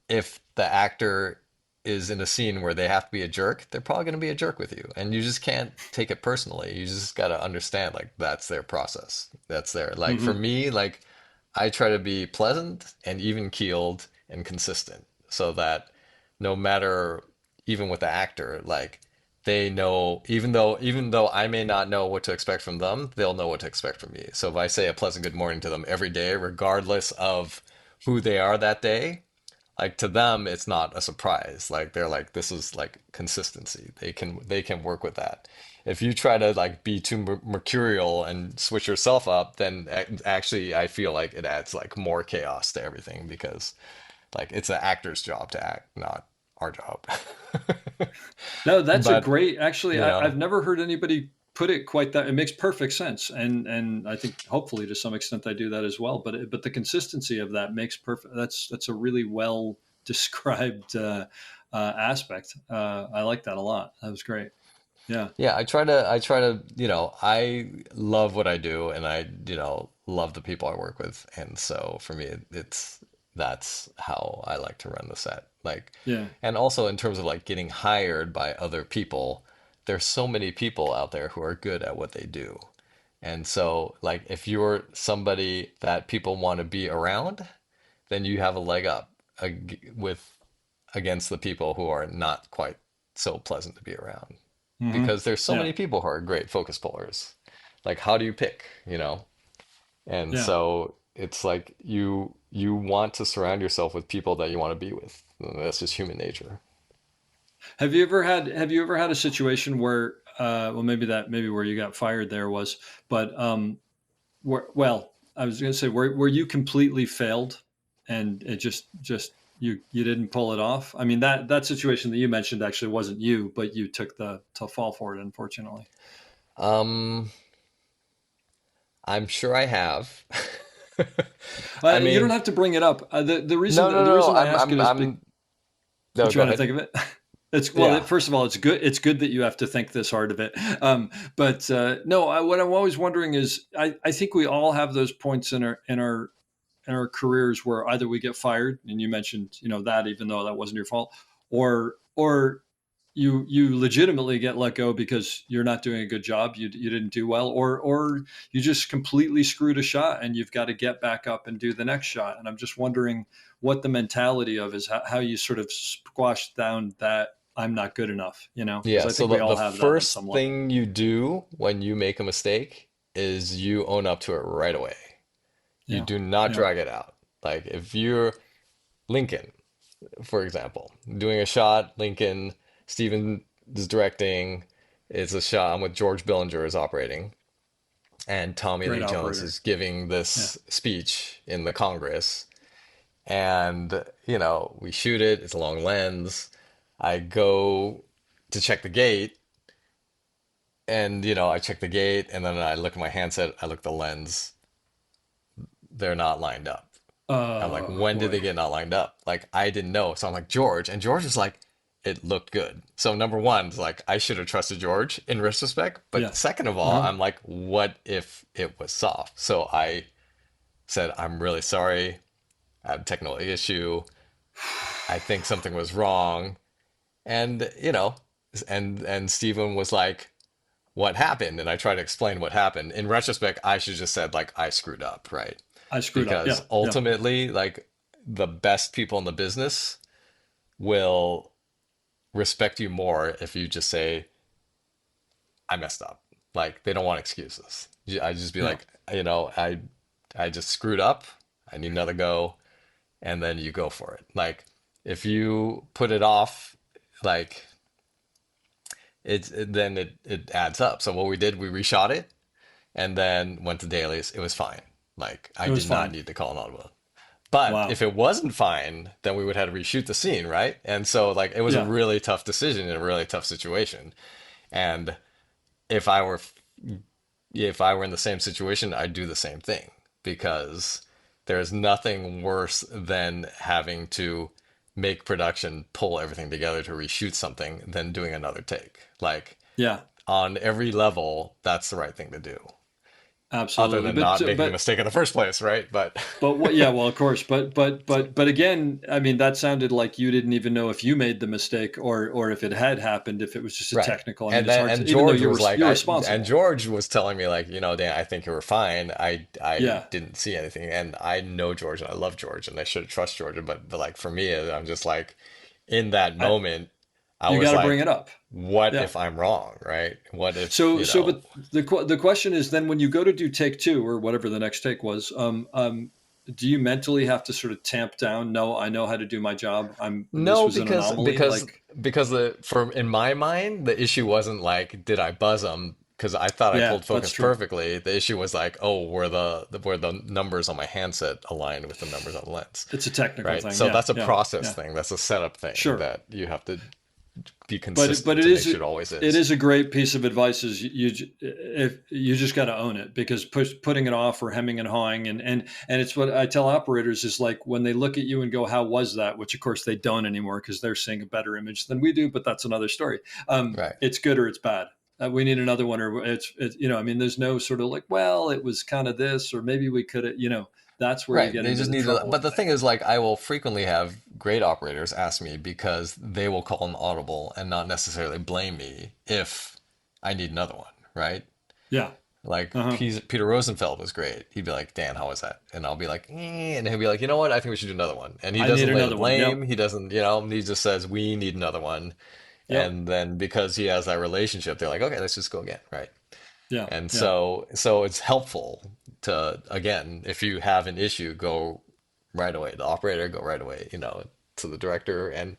if the actor is in a scene where they have to be a jerk, they're probably going to be a jerk with you. And you just can't take it personally. You just got to understand, like, that's their process. That's their, like, for Hmm. me, like, I try to be pleasant and even keeled and consistent so that no matter, even with the actor, like, they know, even though I may not know what to expect from them, they'll know what to expect from me. So if I say a pleasant good morning to them every day, regardless of who they are that day, like to them it's not a surprise. Like they're like, this is like consistency, they can work with that. If you try to like be too mercurial and switch yourself up, then actually I feel like it adds like more chaos to everything because like it's an actor's job to act, not our job. No, that's a But great. Actually, you know I've never heard anybody put it quite that. It makes perfect sense, and I think hopefully to some extent I do that as well. But the consistency of that makes perfect. That's a really well described aspect. I like that a lot. That was great. Yeah. Yeah, I try to, I love what I do and I, love the people I work with. And so for me, that's how I like to run the set. Like, Yeah. and also in terms of like getting hired by other people, there's so many people out there who are good at what they do. And so, like, if you're somebody that people want to be around, then you have a leg up with against the people who are not quite so pleasant to be around Hmm. because there's so Yeah. many people who are great focus pullers. Like, how do you pick? And Yeah. so it's like you want to surround yourself with people that you want to be with. That's just human nature. Have you ever had a situation where well, maybe where you got fired there was, but well, I was going to say where you completely failed and it just you didn't pull it off. I mean, that situation that you mentioned actually wasn't you, but you took the to fall for it, unfortunately. Um, I'm sure I have. I You don't mean, have to bring it up. The no, reason no, the no. reason I ask it is I'm No, go trying to ahead. think of it. It's well. Yeah, First of all, it's good. It's good that you have to think this hard of it. But no, what I'm always wondering is, I think we all have those points in our careers where either we get fired, and you mentioned, that even though that wasn't your fault, or you legitimately get let go because you're not doing a good job, you didn't do well, or you just completely screwed a shot and you've got to get back up and do the next shot. And I'm just wondering what the mentality of is, how you sort of squash down that I'm not good enough, because yeah. I So think we the all have that on first some level. thing you do when you make a mistake is you own up to it right away. You Yeah, do not yeah, drag it out. Like if you're Lincoln, for example, doing a shot, Lincoln, Steven is directing, it's a shot. I'm with George Billinger is operating, and Tommy great Lee Jones operator. is giving Yeah, this speech in the Congress. And, we shoot it, it's a long lens. I go to check the gate, and, I check the gate, and then I look at my handset, I look at the lens, they're not lined up. I'm like, when did they boy. get not lined up? Like, I didn't know. So I'm like, George. And George was like, it looked good. So number one is like, I should have trusted George in retrospect. But Yeah. second of all, Uh-huh. I'm like, what if it was soft? So I said, I'm really sorry. I had a technical issue. I think something was wrong. And, and Stephen was like, what happened? And I tried to explain what happened. In retrospect, I should just said like I screwed up, right? I screwed up. Because Yeah, yeah. ultimately, like the best people in the business will respect you more if you just say, I messed up. Like they don't want excuses. I just be Yeah. like, I just screwed up. I need another go, and then you go for it. Like if you put it off, like then it adds up. So what we did, we reshot it and then went to dailies. It was fine. Like I It was did not fine. need to call an audible. But Wow. if it wasn't fine, then we would have to reshoot the scene, right? And so like it was a Yeah. really tough decision in a really tough situation. And if I were if I were in the same situation, I'd do the same thing because there's nothing worse than having to make production pull everything together to reshoot something than doing another take. Like Yeah. on every level, that's the right thing to do. Other Absolutely. than not making the But mistake in the first place, right? But what? Yeah. Well, of course. But again, I mean, that sounded like you didn't even know if you made the mistake or if it had happened. If it was just a right. technical. I mean, And it's then hard and to, even though George was like you're and responsible. George was telling me like, Dan, I think you were fine. I Yeah. didn't see anything. And I know George and I love George and I should trust George. But like for me, I'm just like in that I, moment, I you was got to bring like, it up. what Yeah. if I'm wrong, right? What if, But the question is then when you go to do take two or whatever the next take was, do you mentally have to sort of tamp down? No, I know how to do my job. This no, was an anomaly. Like, because in my mind, the issue wasn't like, did I buzz them? Because I thought I yeah, pulled that's focus true. perfectly. The issue was like, oh, were the numbers on my handset aligned with the numbers on the lens? It's a technical Right. thing. So Yeah, that's a yeah, process yeah. thing. That's a setup thing Sure. that you have to be But consistent it to make is sure it always it is. is a great piece of advice. Is if you just got to own it, because putting it off or hemming and hawing, and it's what I tell operators is like when they look at you and go, "How was that?" Which of course they don't anymore because they're seeing a better image than we do. But that's another story. Right. It's good or it's bad. We need another one, or it's I mean, there's no sort of like, well, it was kind of this, or maybe we could have. That's where you Right. get They into just the need to, trouble, but I the think. thing is, like, I will frequently have great operators ask me because they will call an audible and not necessarily blame me if I need another one, right? Yeah. Like Uh huh. Peter Rosenfeld was great. He'd be like, Dan, how was that? And I'll be like, and he'll be like, you know what? I think we should do another one. And he I need doesn't lay the another one. blame. Yep. He doesn't, he just says, we need another one. Yep. And then because he has that relationship, they're like, okay, let's just go again, right? Yeah. And Yeah. so it's helpful to, again, if you have an issue, go right away. The operator, go right away, to the director. And,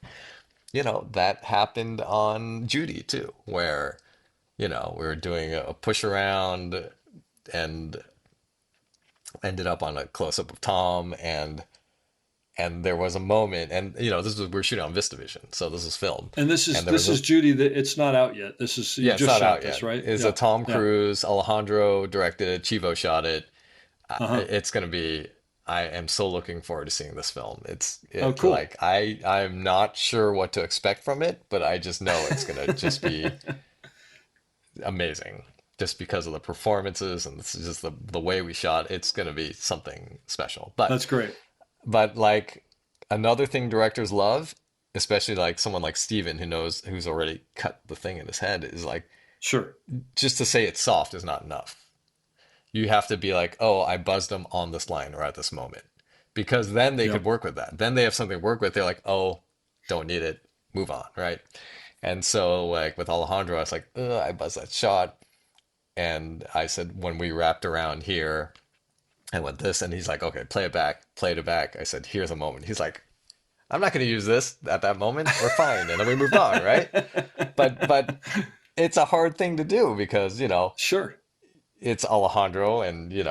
that happened on Judy too, where, we were doing a push around and ended up on a close up of Tom and there was a moment and this was we were shooting on VistaVision, so this was filmed. And And there was this a is Judy. That it's not out yet. This is you yeah, it's just not shot out this, yet. right? It's a Yeah, Tom yeah, Cruise, Alejandro directed it, Chivo shot it. Uh-huh. it's gonna be. I am so looking forward to seeing this film. Oh, cool. Like I'm not sure what to expect from it, but I just know it's gonna just be amazing, just because of the performances and this is just the way we shot. It's gonna be something special. That's great. But like another thing directors love, especially like someone like Steven who's already cut the thing in his head, is like Sure. just to say it's soft is not enough. You have to be like, oh, I buzzed them on this line or at this moment. Because then they could Yep. work with that. Then they have something to work with. They're like, oh, don't need it. Move on, right? And so like with Alejandro, I was like, ugh, I buzzed that shot. And I said, when we wrapped around here, I went this, and he's like, okay, play it back, played it back. I said, here's a moment. He's like, I'm not going to use this at that moment. We're fine. And then we moved on, right? But it's a hard thing to do because, Sure. it's Alejandro and, he,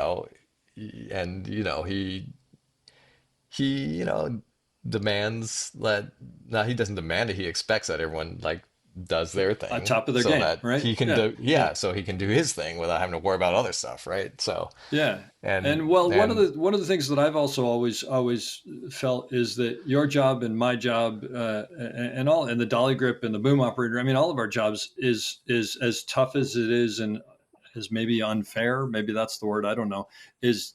demands that, now he doesn't demand it. He expects that everyone like does their On thing top of their so game, that right? he can Yeah. do, Yeah. yeah, so he can do his thing without having to worry about other stuff, right? So, Yeah. and, And well, and one of the things that I've also always felt is that your job and my job, and the dolly grip and the boom operator. I mean, all of our jobs is as tough as it is, and as maybe unfair. Maybe that's the word. I don't know. Is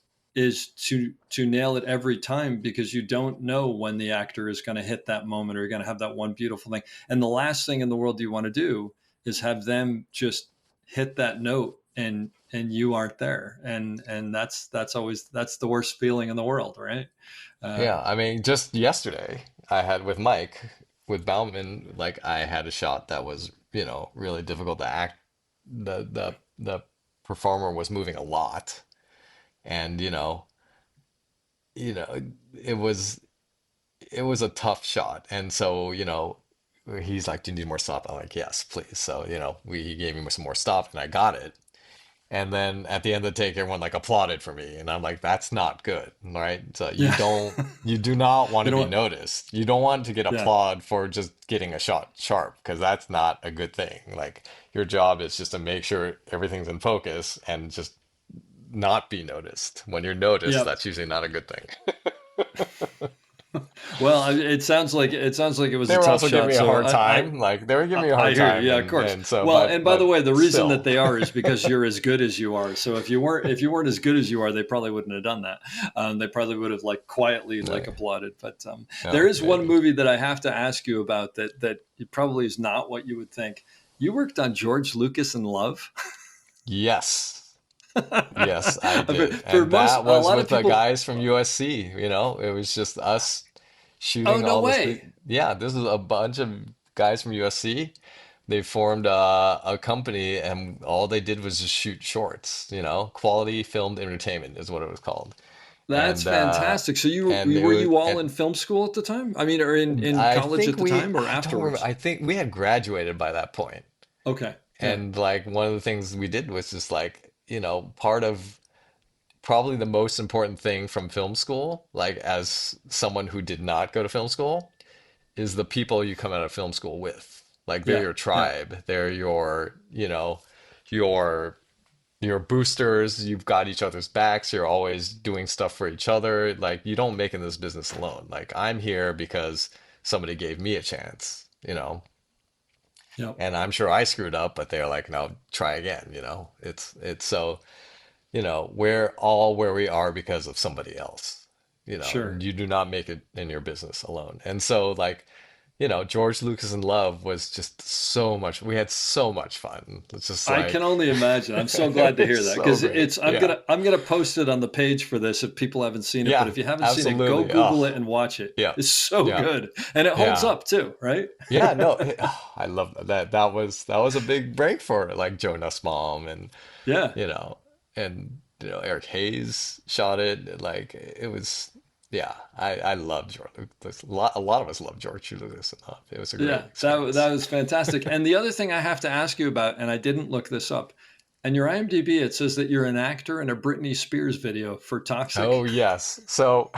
to nail it every time, because you don't know when the actor is going to hit that moment or you're going to have that one beautiful thing. And the last thing in the world you want to do is have them just hit that note and you aren't there, and that's always, that's the worst feeling in the world, right? uh yeah, I mean, just yesterday I had with Mike, with Bauman, like I had a shot that was, really difficult to act. The performer was moving a lot, and you know, it was it was a tough shot. And so, he's like, "Do you need more stop?" I'm like, "Yes, please." So, he gave me some more stop and I got it. And then at the end of the take, everyone like applauded for me. And I'm like, that's not good, right? So yeah. you do not want You to know be what? noticed. You don't want to get Yeah. applaud for just getting a shot sharp, because that's not a good thing. Like your job is just to make sure everything's in focus and just not be noticed. When you're noticed, Yeah. that's usually not a good thing. Well, it sounds like it was They a were tough also giving shot. me a So hard time. Like they were giving me a I hard hear you. time, Yeah, of course. and so, Well, and by the but way, the reason that still, they are is because you're as good as you are. So if you weren't as good as you are, they probably wouldn't have done that. They probably would have like quietly like no, applauded. But there no, is one maybe. movie that I have to ask you about that it probably is not what you would think. You worked on George Lucas in Love. Yes. Yes, I for, did. for And most, that a was lot with of the people. guys from USC, it was just us Oh, shooting no all this. way. Yeah, this is a bunch of guys from USC. They formed a company and all they did was just shoot shorts, quality filmed entertainment is what it was called. That's And fantastic. So and it were was you all and in film school at the time? I mean, or in I college think at the time, or I don't remember. afterwards? I think we had graduated by that point. Okay. Yeah. And like one of the things we did was just like, part of probably the most important thing from film school, like as someone who did not go to film school, is the people you come out of film school with. Like they're Yeah. your Yeah. tribe. They're your your boosters. You've got each other's backs. You're always doing stuff for each other. Like you don't make it in this business alone. Like I'm here because somebody gave me a chance. Yeah. And I'm sure I screwed up, but they're like, no, try again. It's so we're all where we are because of somebody else. Sure. You do not make it in your business alone. And so, like, George Lucas in Love was just so much. We had so much fun. It's just I can like, only imagine. I'm so glad to hear it's that, so because great. it's Yeah. I'm gonna post it on the page for this if people haven't seen it. But Yeah, if you haven't seen it, go absolutely. Google Oh, it and watch it. yeah. It's so Yeah. good, and it holds Yeah. up too, right? Yeah. No, I love that. That was a big break for like Joe Nussbaum and Yeah. you know, and Eric Hayes shot it. Like it was, yeah. I love George Lucas. A lot of us love George Lucas enough. It was a great Yeah. That experience. was fantastic. And the other thing I have to ask you about, and I didn't look this up, and your IMDb, it says that you're an actor in a Britney Spears video for Toxic. Oh yes. So,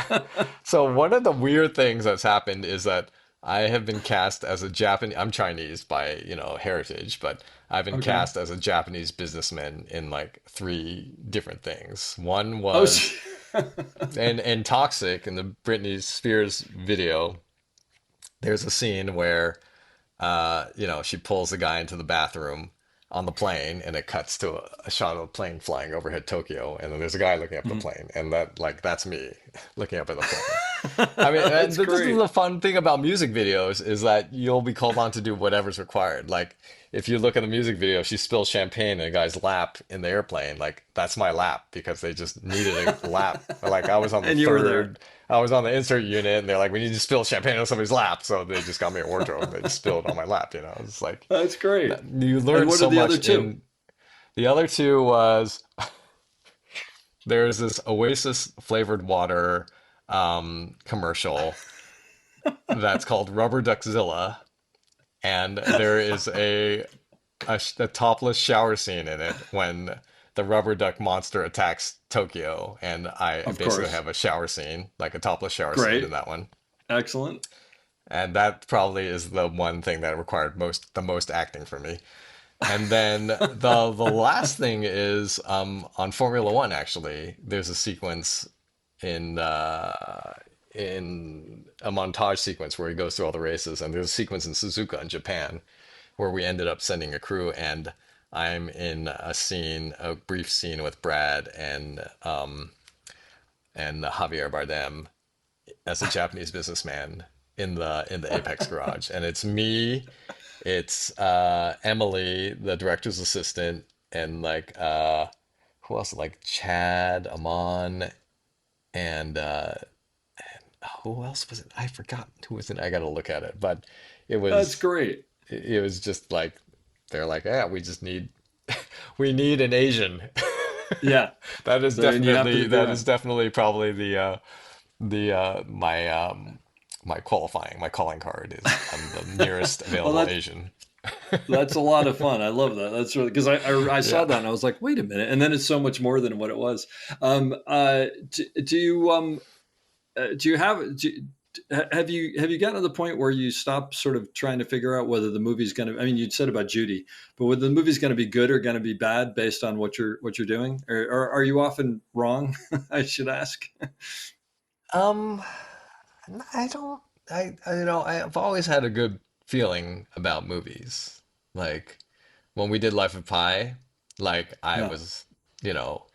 so one of the weird things that's happened is that I have been cast as a Japanese. I'm Chinese by heritage, but I've been Okay. cast as a Japanese businessman in like three different things. One Oh, was in Toxic in the Britney Spears video. There's a scene where she pulls the guy into the bathroom on the plane, and it cuts to a shot of a plane flying overhead Tokyo, and then there's a guy looking up at the Mhm. plane, and that's me looking up at the plane. I mean, That's this is great. the fun thing about music videos is that you'll be called on to do whatever's required. Like if you look at the music video, she spills champagne in a guy's lap in the airplane. Like that's my lap because they just needed a lap. Like And you were there. I was on the insert unit, and they're like, we need to spill champagne on somebody's lap, so they just got me a wardrobe. They just spilled it on my lap. It's like That's great. you And learn what are so the other much two? in the other two was there's this Oasis flavored water commercial that's called Rubber Duckzilla, and there is a topless shower scene in it when the rubber duck monster attacks Tokyo, and I Of basically course. have a shower scene, like a topless shower scene in Great. that one. Excellent. And that probably is the one thing that required the most acting for me. And then the last thing is on Formula One. Actually, there's a sequence in in a montage sequence where he goes through all the races, and there's a sequence in Suzuka in Japan where we ended up sending a crew, and I'm in a brief scene with Brad and Javier Bardem as a Japanese businessman in the Apex garage, and it's me, it's Emily, the director's assistant, and like who else? Like Chad, Amon, and who else was it? I forgot who was in. I got to look at it, but it That's was great. it was just like they're like, yeah, we just need we need an Asian. Yeah. Then you happen to be That right. is definitely probably the my qualifying, my calling card is I'm the nearest Well, available Asian. that's a lot of fun. I love that. That's really because I saw Yeah. that and I was like, wait a minute, and then it's so much more than what it was. Do you have have you gotten to the point where you stop sort of trying to figure out whether the movie's going to? I mean, you said about Judy, but whether the movie's going to be good or going to be bad based on what you're doing, or are you often wrong? I should ask. Um, I don't. I've always had a good feeling about movies. Like when we did Life of Pi, like I Yeah. was, you know,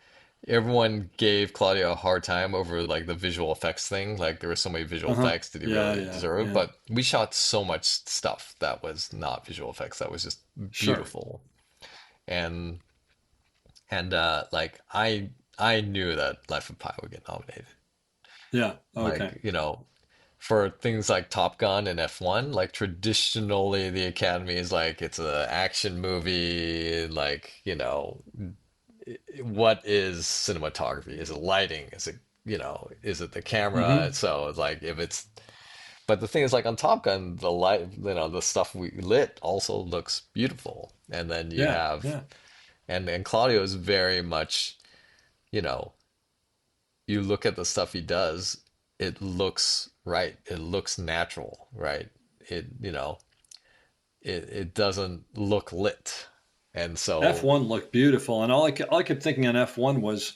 everyone gave Claudio a hard time over like the visual effects thing. Like there were so many visual Uh huh. effects. Did he Yeah. really Yeah. deserve? Yeah. But we shot so much stuff that was not visual effects. That was just Sure. beautiful. And like I knew that Life of Pi would get nominated. Yeah. Okay. Like, for things like Top Gun and F1, like traditionally the Academy is like it's a action movie, like, what is cinematography? Is it lighting? Is it, is it the camera? Hmm. So like if it's but the thing is like on Top Gun, the light, the stuff we lit also looks beautiful. And then you Yeah. have Yeah. and Claudio is very much, you know, you look at the stuff he does, it looks right. It looks natural, right? It, it doesn't look lit. And so, F1 looked beautiful, and all I kept thinking on F1 was,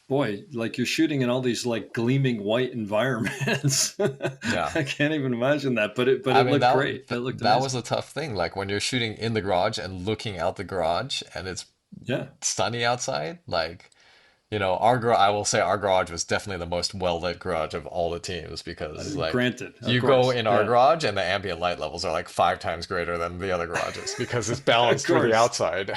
boy, like you're shooting in all these like gleaming white environments. yeah. I can't even imagine that, but I it mean, looked great. It looked that was amazing. a tough thing. Like when you're shooting in the garage and looking out the garage and it's Yeah, sunny outside, like, I will say our garage was definitely the most well-lit garage of all the teams because like granted, of you go course. in our Yeah, garage and the ambient light levels are like 5 times greater than the other garages because it's of balanced for the course. outside.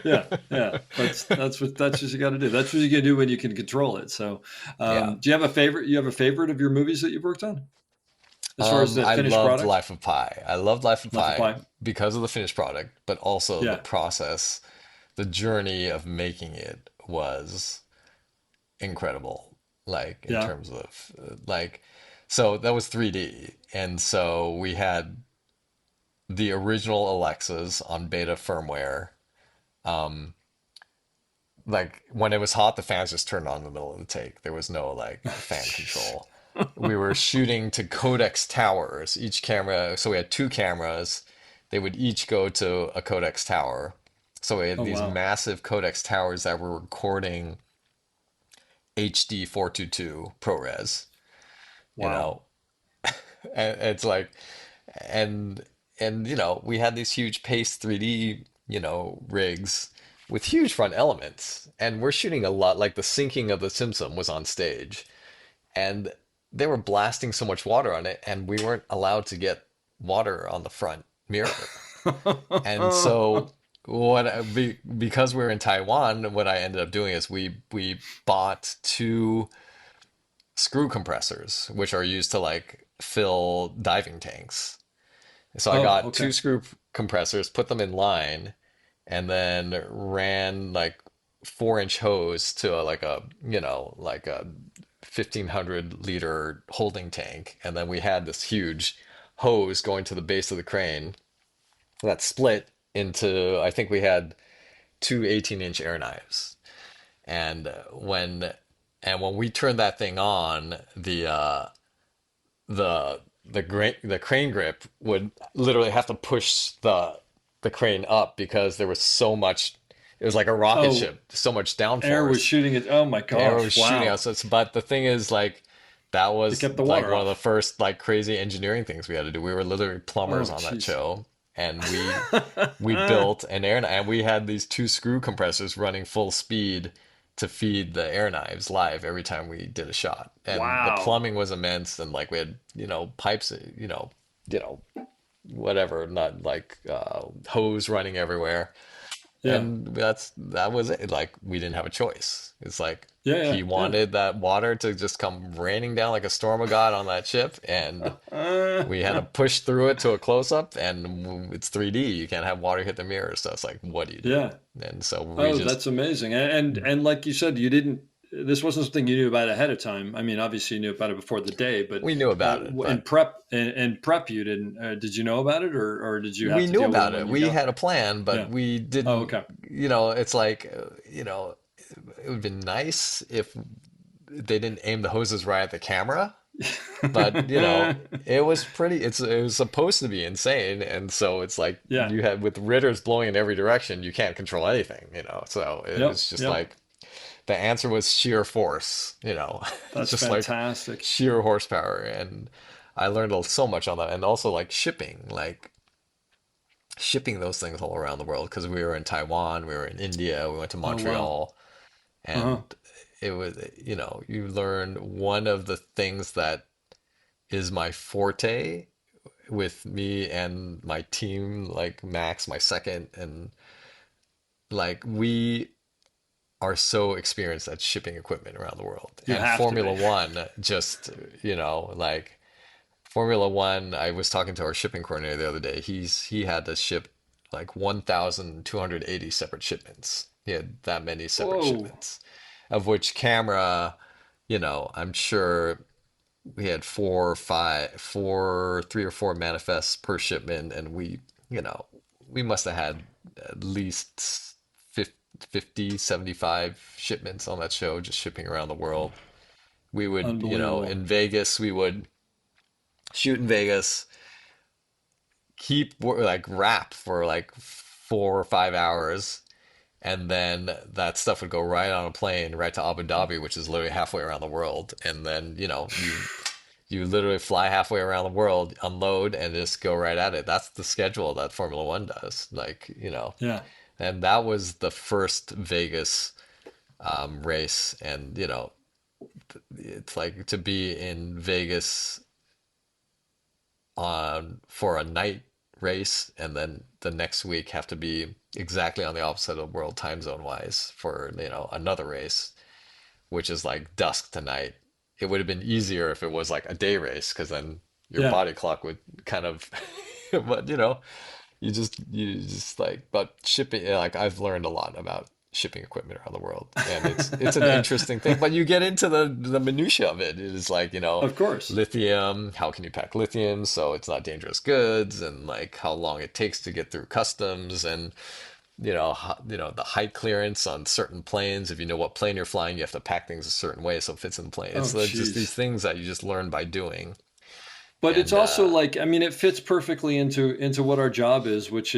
Yeah, yeah. That's what you got to do. That's what you can do when you can control it. So, Yeah. do you have a favorite? You have a favorite of your movies that you've worked on as far as the I finished loved product? Life of Pi. I loved Life of Life of Pi Pi. because of the finished product, but also the Yeah, process, the journey of making it was incredible. Like in yeah. terms of so that was 3D, and so we had the original Alexas on beta firmware. Um, like when it was hot, the fans just turned on in the middle of the take. There was no like fan control. We were shooting to codex towers. Each camera, so we had two cameras. They would each go to a codex tower, So we had Oh these wow. massive codex towers that were recording HD 422 ProRes, you Wow. know, and it's like, and we had these huge pace 3D, rigs with huge front elements, and we're shooting a lot. Like the sinking of the Simpson was on stage, and they were blasting so much water on it, and we weren't allowed to get water on the front mirror. And so because we were in Taiwan, what I ended up doing is we bought two screw compressors, which are used to like fill diving tanks. So I Oh, got okay. two screw compressors, put them in line, and then ran like 4-inch hose to like a 1,500 liter holding tank, and then we had this huge hose going to the base of the crane that split into, I think we had two 18-inch air knives. And when we turned that thing on, the crane grip would literally have to push the crane up because there was so much. It was like a rocket Oh, ship, so much air was downforce. shooting it. Oh my The air was gosh. shooting Wow. out. But the thing is, like, that It was kept the like water one of the off. first like crazy engineering things we had to do. We were literally plumbers Oh, on that jeez. show, and we built an air, and we had these two screw compressors running full speed to feed the air knives live every time we did a shot. And the Wow. plumbing was immense, and like we had, pipes, you know, whatever, not like hose running everywhere. Yeah. And that was it. Like we didn't have a choice. It's like Yeah. he Yeah. wanted that water to just come raining down like a storm of God on that ship, and we had to Yeah. push through it to a close up, and it's 3D. You can't have water hit the mirror, so it's like, what do you do? Yeah. And so we Oh, just that's amazing. And like you said, you didn't. This wasn't something you knew about ahead of time. I mean, obviously you knew about it before the day, but we knew about it, in but prep, you didn't. Did you know about it, or did you have we to knew deal with it about when it. you We got had a there? plan, but Yeah. we Oh, didn't. okay. It's like, it would have been nice if they didn't aim the hoses right at the camera. But it was supposed to be insane, and so it's like Yeah. you had with ritters blowing in every direction, you can't control anything, so it Yep. was just Yep. like the answer was sheer force, That's just like fantastic. sheer horsepower. And I learned so much on that, and also like shipping those things all around the world, because we were in Taiwan, we were in India, we went to Oh wow. Montreal, Uh-huh. and it was, you learn one of the things that is my forte with me and my team, like Max, my second, and like we are so experienced at shipping equipment around the world. You And have to Formula be. One, just, like Formula One, I was talking to our shipping coordinator the other day. He had to ship like 1,280 separate shipments. He had that many separate Whoa. shipments, of which camera, I'm sure we had three or four manifests per shipment, and you know, we must have had at least 50, 75 shipments on that show, just shipping around the world. We would, Unbelievable. in Vegas, we would shoot in Vegas, like wrap for like 4 or 5 hours, and then that stuff would go right on a plane right to Abu Dhabi, which is literally halfway around the world. And then, you literally fly halfway around the world, unload, and just go right at it. That's the schedule that Formula One does. Like, Yeah. and that was the first Vegas race. And, it's like to be in Vegas on for a night race, and then the next week have to be exactly on the opposite of the world time zone wise for, another race, which is like dusk to night. It would have been easier if it was like a day race, because then your Yeah. body clock would kind of, but you just like, but shipping, like I've learned a lot about shipping equipment around the world, and it's an interesting thing. But you get into the minutia of it. It is like, Of course. lithium. How can you pack lithium so it's not dangerous goods, and like how long it takes to get through customs, and the height clearance on certain planes. If you know what plane you're flying, you have to pack things a certain way so it fits in the plane. Oh, It's just these jeez. things that you just learn by doing. But it's And also like, I mean, it fits perfectly into what our job is, which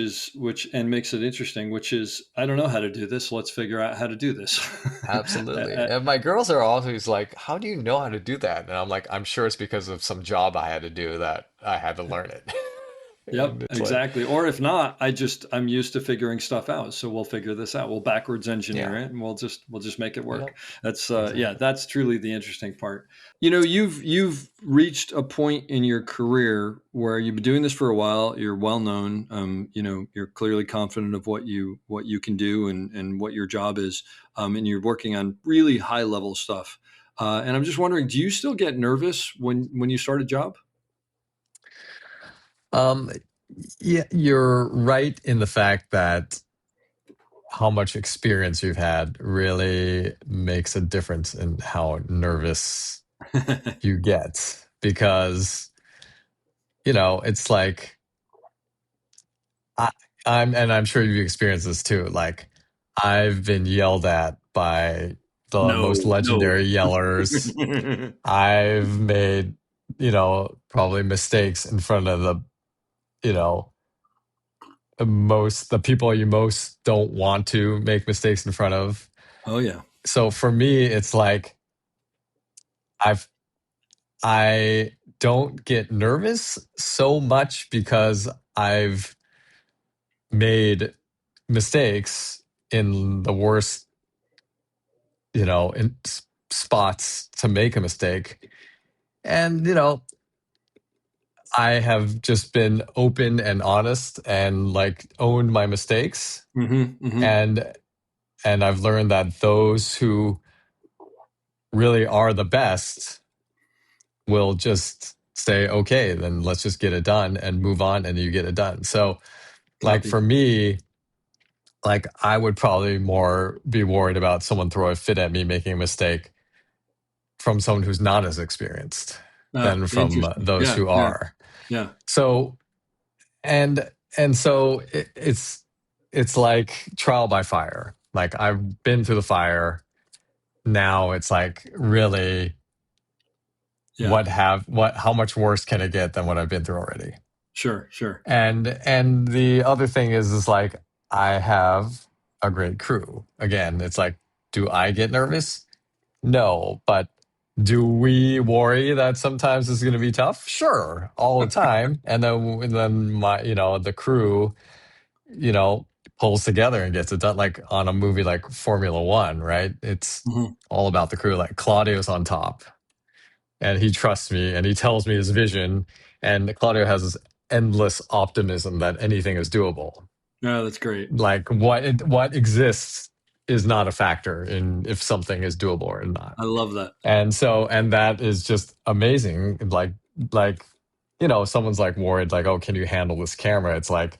and makes it interesting, which is I don't know how to do this. Let's figure out how to do this. absolutely. Uh, And my girls are always like, "How do you know how to do that?" And I'm like, "I'm sure it's because of some job I had to do that I had to learn it." Yep, And it's like, exactly. Or if not, I'm used to figuring stuff out. So we'll figure this out. We'll backwards engineer yeah, it and we'll just make it yeah, work. That's yeah, exactly. that's truly the interesting part. You know, you've reached a point in your career where you've been doing this for a while, you're well known, you know, you're clearly confident of what you can do and what your job is. And you're working on really high level stuff. And I'm just wondering, do you still get nervous when you start a job? Um, yeah, you're right in the fact that how much experience you've had really makes a difference in how nervous you get because it's like I, I'm sure you've experienced this too. Like I've been yelled at by the most No, no. legendary yellers. I've made probably mistakes in front of you know the people you most don't want to make mistakes in front of. Oh yeah. So for me, it's like I've I don't get nervous so much because I've made mistakes in the worst, in spots to make a mistake. And, I have just been open and honest and like owned my mistakes. Hmm. Hmm. And I've learned that those who really are the best will just say, okay, then let's just get it done and move on and you get it done. So like Copy. for me, like I would probably more be worried about someone throw a fit at me making a mistake from someone who's not as experienced Ah, than from interesting. those Yeah, who yeah, are. yeah. So and so it's like trial by fire. Like I've been through the fire. Now it's like really Yeah. how much worse can it get than what I've been through already? Sure, sure. And the other thing is like I have a great crew. Again, it's like, do I get nervous? No, but do we worry that sometimes it's going to be tough? Sure, all the time. And then my the crew you know pulls together and gets it done. Like on a movie like Formula One, right? It's Hmm. all about the crew. Like Claudio's on top, and he trusts me, and he tells me his vision, and Claudio has this endless optimism that anything is doable. Yeah, that's great. Like what exists is not a factor in if something is doable or not. I love that. And that is just amazing. Like someone's like worried, like, oh, can you handle this camera? It's like,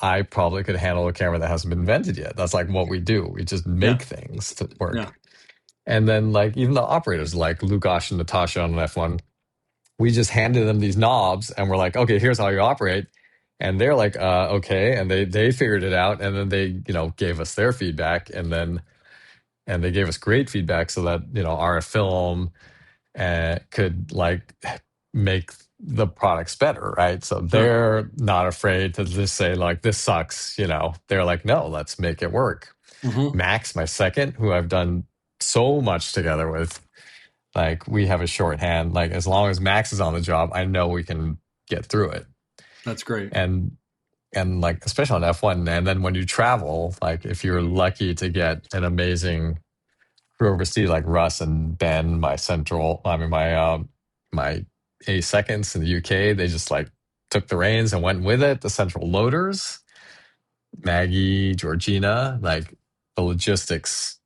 I probably could handle a camera that hasn't been invented yet. That's like what we do. We just Yeah, make things to yeah. work. And then like even the operators like Lukash and Natasha on F1, we just handed them these knobs and we're like, okay, here's how you operate. And they're like, okay. And they figured it out. And then they, gave us their feedback and they gave us great feedback so that, our film could like make the products better. Right. So Sure. they're not afraid to just say like, this sucks. They're like, no, let's make it work. Hmm. Max, my second, who I've done so much together with, like we have a shorthand. Like as long as Max is on the job, I know we can get through it. That's great. And like especially on F1, and then when you travel, like if you're lucky to get an amazing crew overseas like Russ and Ben, my A seconds in the UK, they just like took the reins and went with it. The central loaders, Maggie, Georgina, like the logistics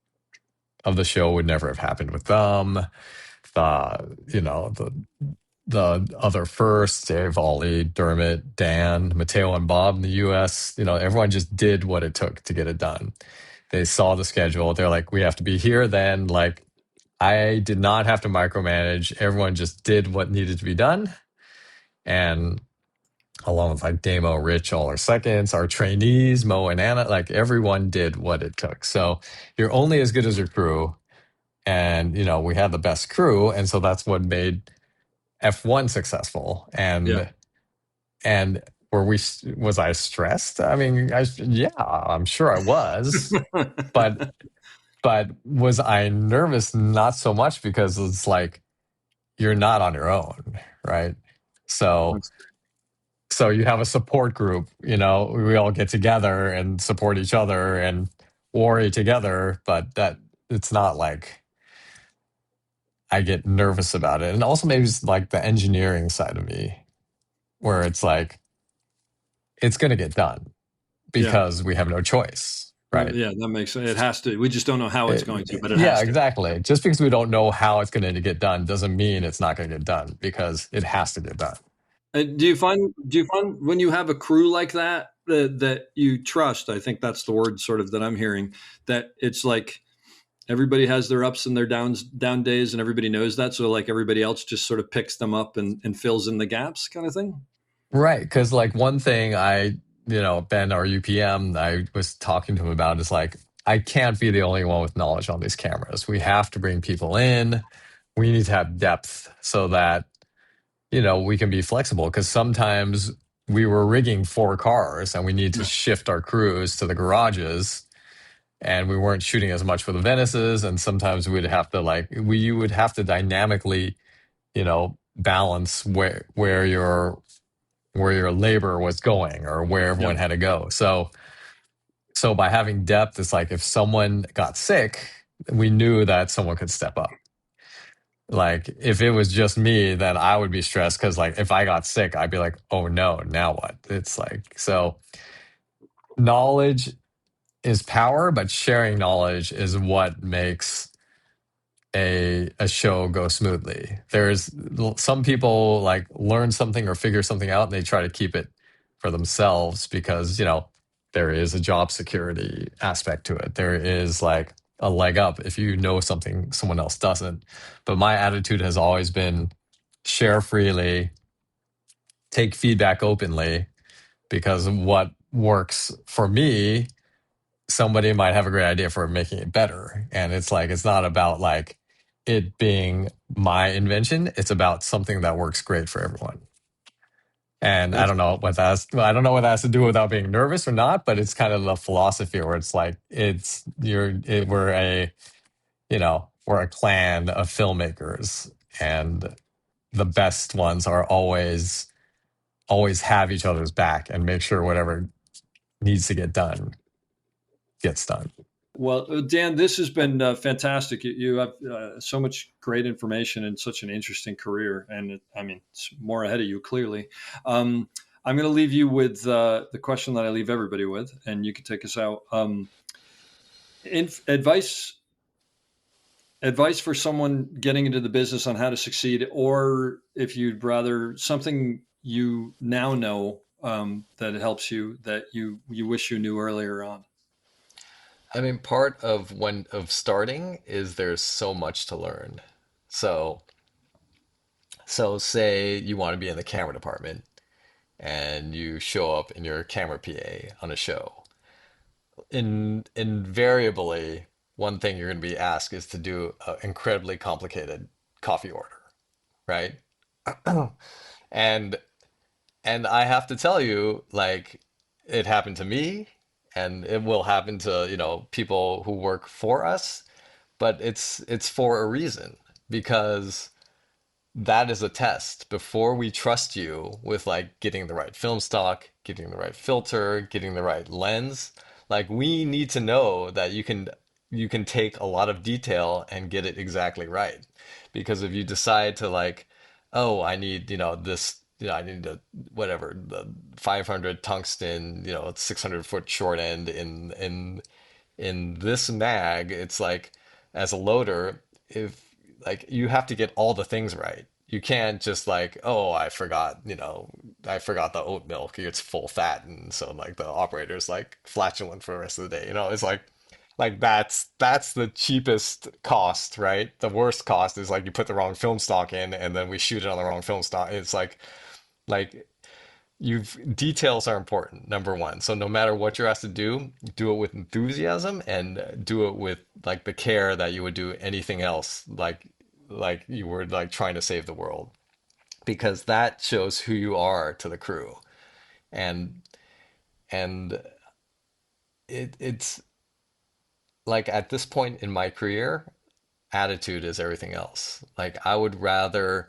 of the show would never have happened with them. The other first, Dave, Ollie, Dermot, Dan, Mateo, and Bob in the US, everyone just did what it took to get it done. They saw the schedule. They're like, we have to be here then. Like, I did not have to micromanage. Everyone just did what needed to be done. And along with like Damo, Rich, all our seconds, our trainees, Mo and Anna, like everyone did what it took. So you're only as good as your crew. And, we had the best crew. And so that's what made F1 successful. Yeah. And was I stressed? I mean, yeah, I'm sure I was, but was I nervous? Not so much, because it's like you're not on your own, right? So you have a support group, we all get together and support each other and worry together, but that it's not like I get nervous about it. And also maybe it's like the engineering side of me, where it's like it's going to get done Yeah. because we have no choice, right? Yeah, that makes sense. It has to. We just don't know how it's going to, but it Yeah, has to. exactly. Just because we don't know how it's going to get done doesn't mean it's not going to get done, because it has to get done. Do you find when you have a crew like that, that you trust? I think that's the word sort of that I'm hearing. That it's like everybody has their ups and their down days, and everybody knows that. So like everybody else just sort of picks them up and fills in the gaps, kind of thing. Right. Because, like, one thing Ben, our UPM, I was talking to him about is like, I can't be the only one with knowledge on these cameras. We have to bring people in. We need to have depth so that, we can be flexible. Because sometimes we were rigging 4 cars and we need to Yeah. shift our crews to the garages, and we weren't shooting as much for the Venices. And sometimes we would have to dynamically, balance where your labor was going or where Yeah. everyone had to go. So by having depth, it's like if someone got sick, we knew that someone could step up. Like if it was just me, then I would be stressed, because like if I got sick, I'd be like, oh no, now what? It's like, so knowledge is power, but sharing knowledge is what makes a show go smoothly. There's some people like learn something or figure something out and they try to keep it for themselves, because there is a job security aspect to it. There is like a leg up if you know something someone else doesn't. But my attitude has always been share freely, take feedback openly, because what works for me, somebody might have a great idea for making it better. And it's like, it's not about like it being my invention. It's about something that works great for everyone. And That's I don't know what that has to do without being nervous or not, but it's kind of the philosophy where it's like, we're a clan of filmmakers, and the best ones are always have each other's back and make sure whatever needs to get done gets done. Well, Dan, this has been fantastic. You have so much great information and such an interesting career, and I mean, it's more ahead of you clearly. I'm going to leave you with the question that I leave everybody with, and you can take us out. Advice for someone getting into the business on how to succeed, or if you'd rather something you now know, that helps you, that you wish you knew earlier on. I mean, part of starting is there's so much to learn. So, say you want to be in the camera department and you show up in your camera PA on a show. Invariably, one thing you're going to be asked is to do an incredibly complicated coffee order, right? And I have to tell you, like, it happened to me, and it will happen to, people who work for us, but it's for a reason, because that is a test before we trust you with like getting the right film stock, getting the right filter, getting the right lens. Like, we need to know that you can take a lot of detail and get it exactly right. Because if you decide to like, oh, I need, this, I need a whatever, the 500 tungsten, 600-foot short end in this mag, it's like, as a loader, if like you have to get all the things right. You can't just like, oh, I forgot the oat milk. It's full fat, and so like the operator's like flatulent for the rest of the day. It's like that's the cheapest cost, right? The worst cost is like you put the wrong film stock in, and then we shoot it on the wrong film stock. It's like you've details are important, number one. So no matter what you're asked to do it with enthusiasm, and do it with like the care that you would do anything else, like you were like trying to save the world. because that shows who you are to the crew. And and it's like at this point in my career, attitude is everything else. Like I would rather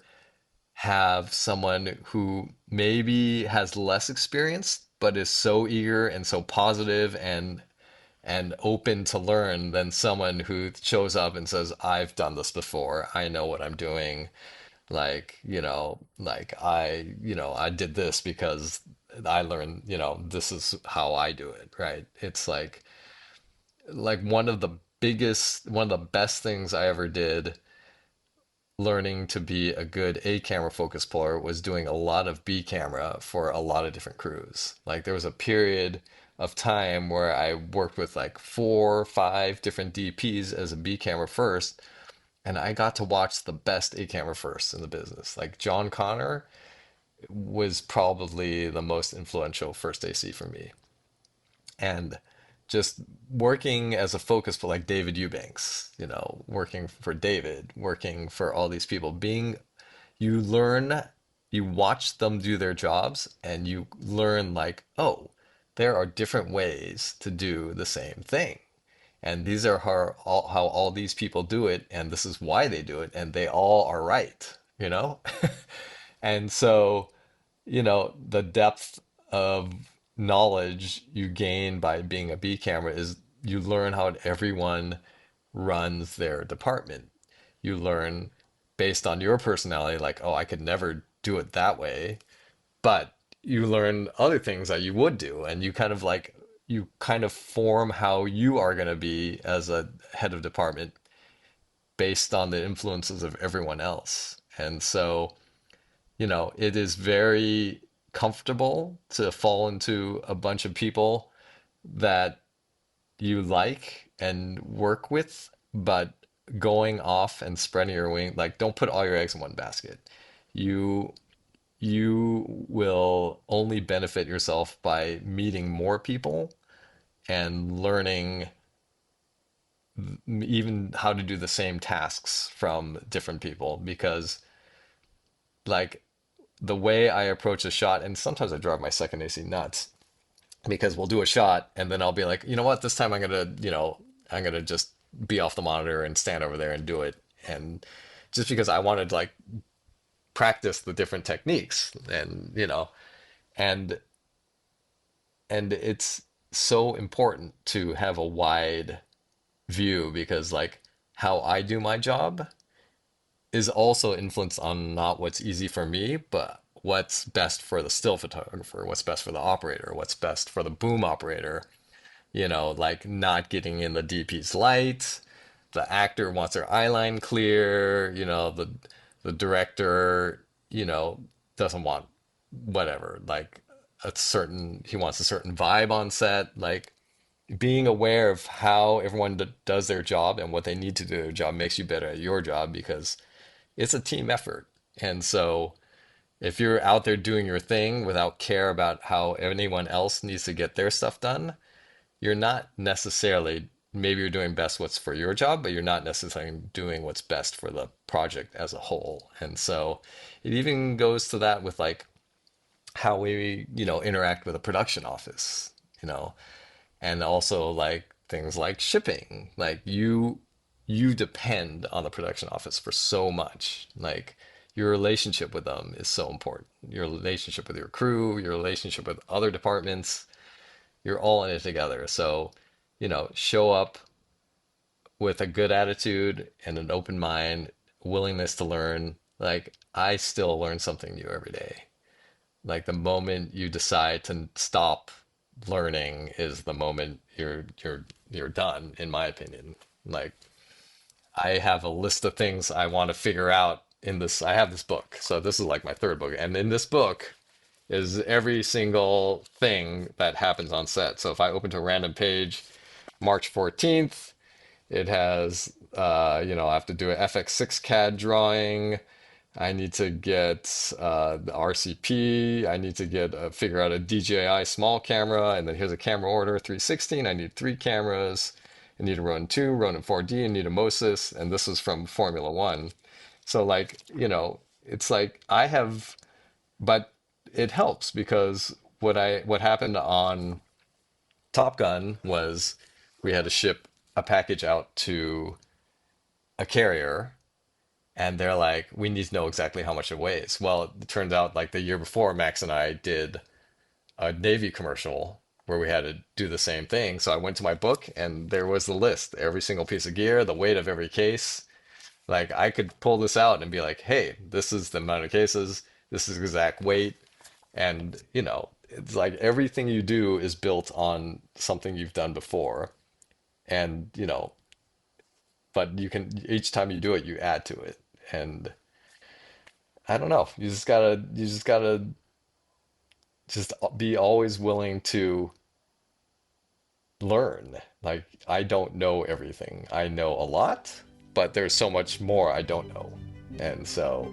have someone who maybe has less experience but is so eager and so positive and open to learn than someone who shows up and says, I've done this before. I know what I'm doing. Like, I did this because I learned, this is how I do it, right? It's like one of the best things I ever did learning to be a good A camera focus puller was doing a lot of B camera for a lot of different crews. Like there was a period of time where I worked with like 4 or 5 different DPs as a B camera first, and I got to watch the best A camera first in the business. Like John Connor was probably the most influential first AC for me. And just working as a focus for like David Eubanks, working for David, working for all these people, you learn, you watch them do their jobs and you learn like, oh, there are different ways to do the same thing. And these are how all these people do it. And this is why they do it. And they all are right, you know? And so, the depth of knowledge you gain by being a B camera is you learn how everyone runs their department. You learn based on your personality, like, oh, I could never do it that way. But you learn other things that you would do, and you kind of form how you are going to be as a head of department based on the influences of everyone else. And so, it is very comfortable to fall into a bunch of people that you like and work with, but going off and spreading your wing, like don't put all your eggs in one basket. You you will only benefit yourself by meeting more people and learning even how to do the same tasks from different people because like the way I approach a shot, and sometimes I drive my second AC nuts because we'll do a shot and then I'll be like, you know what, this time I'm gonna just be off the monitor and stand over there and do it. And just because I wanted to like practice the different techniques and and it's so important to have a wide view because like how I do my job is also influenced on not what's easy for me, but what's best for the still photographer, what's best for the operator, what's best for the boom operator, like not getting in the DP's light. The actor wants their eye line clear, the director, doesn't want whatever, like he wants a certain vibe on set. Like being aware of how everyone does their job and what they need to do their job makes you better at your job because it's a team effort. And so if you're out there doing your thing without care about how anyone else needs to get their stuff done, you're not necessarily, maybe you're doing best what's for your job, but you're not necessarily doing what's best for the project as a whole. And so it even goes to that with like how we, interact with a production office, and also like things like shipping. Like you depend on the production office for so much. Like your relationship with them is so important. Your relationship with your crew, your relationship with other departments, you're all in it together. So, show up with a good attitude and an open mind, willingness to learn. Like I still learn something new every day. Like the moment you decide to stop learning is the moment you're done, in my opinion. Like I have a list of things I want to figure out in this. I have this book. So this is like my third book. And in this book is every single thing that happens on set. So if I open to a random page, March 14th, it has, I have to do a FX6 CAD drawing. I need to get the RCP. I need to figure out a DJI small camera, and then here's a camera order 316. I need 3 cameras. I need a Ronin 2, Ronin 4D. I need a Moses, and this is from Formula One. So like, it's like but it helps because what happened on Top Gun was we had to ship a package out to a carrier, and they're like, we need to know exactly how much it weighs. Well, it turns out like the year before, Max and I did a Navy commercial where we had to do the same thing. So I went to my book and there was the list, every single piece of gear, the weight of every case. Like I could pull this out and be like, hey, this is the amount of cases, this is exact weight. And, it's like everything you do is built on something you've done before. And, but each time you do it, you add to it. And I don't know, you just gotta just be always willing to learn. Like, I don't know everything. I know a lot, but there's so much more I don't know. And so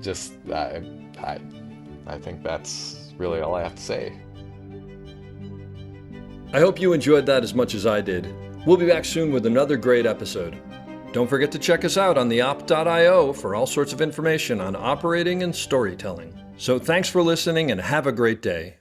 just I think that's really all I have to say. I hope you enjoyed that as much as I did. We'll be back soon with another great episode. Don't forget to check us out on theop.io for all sorts of information on operating and storytelling. So thanks for listening and have a great day.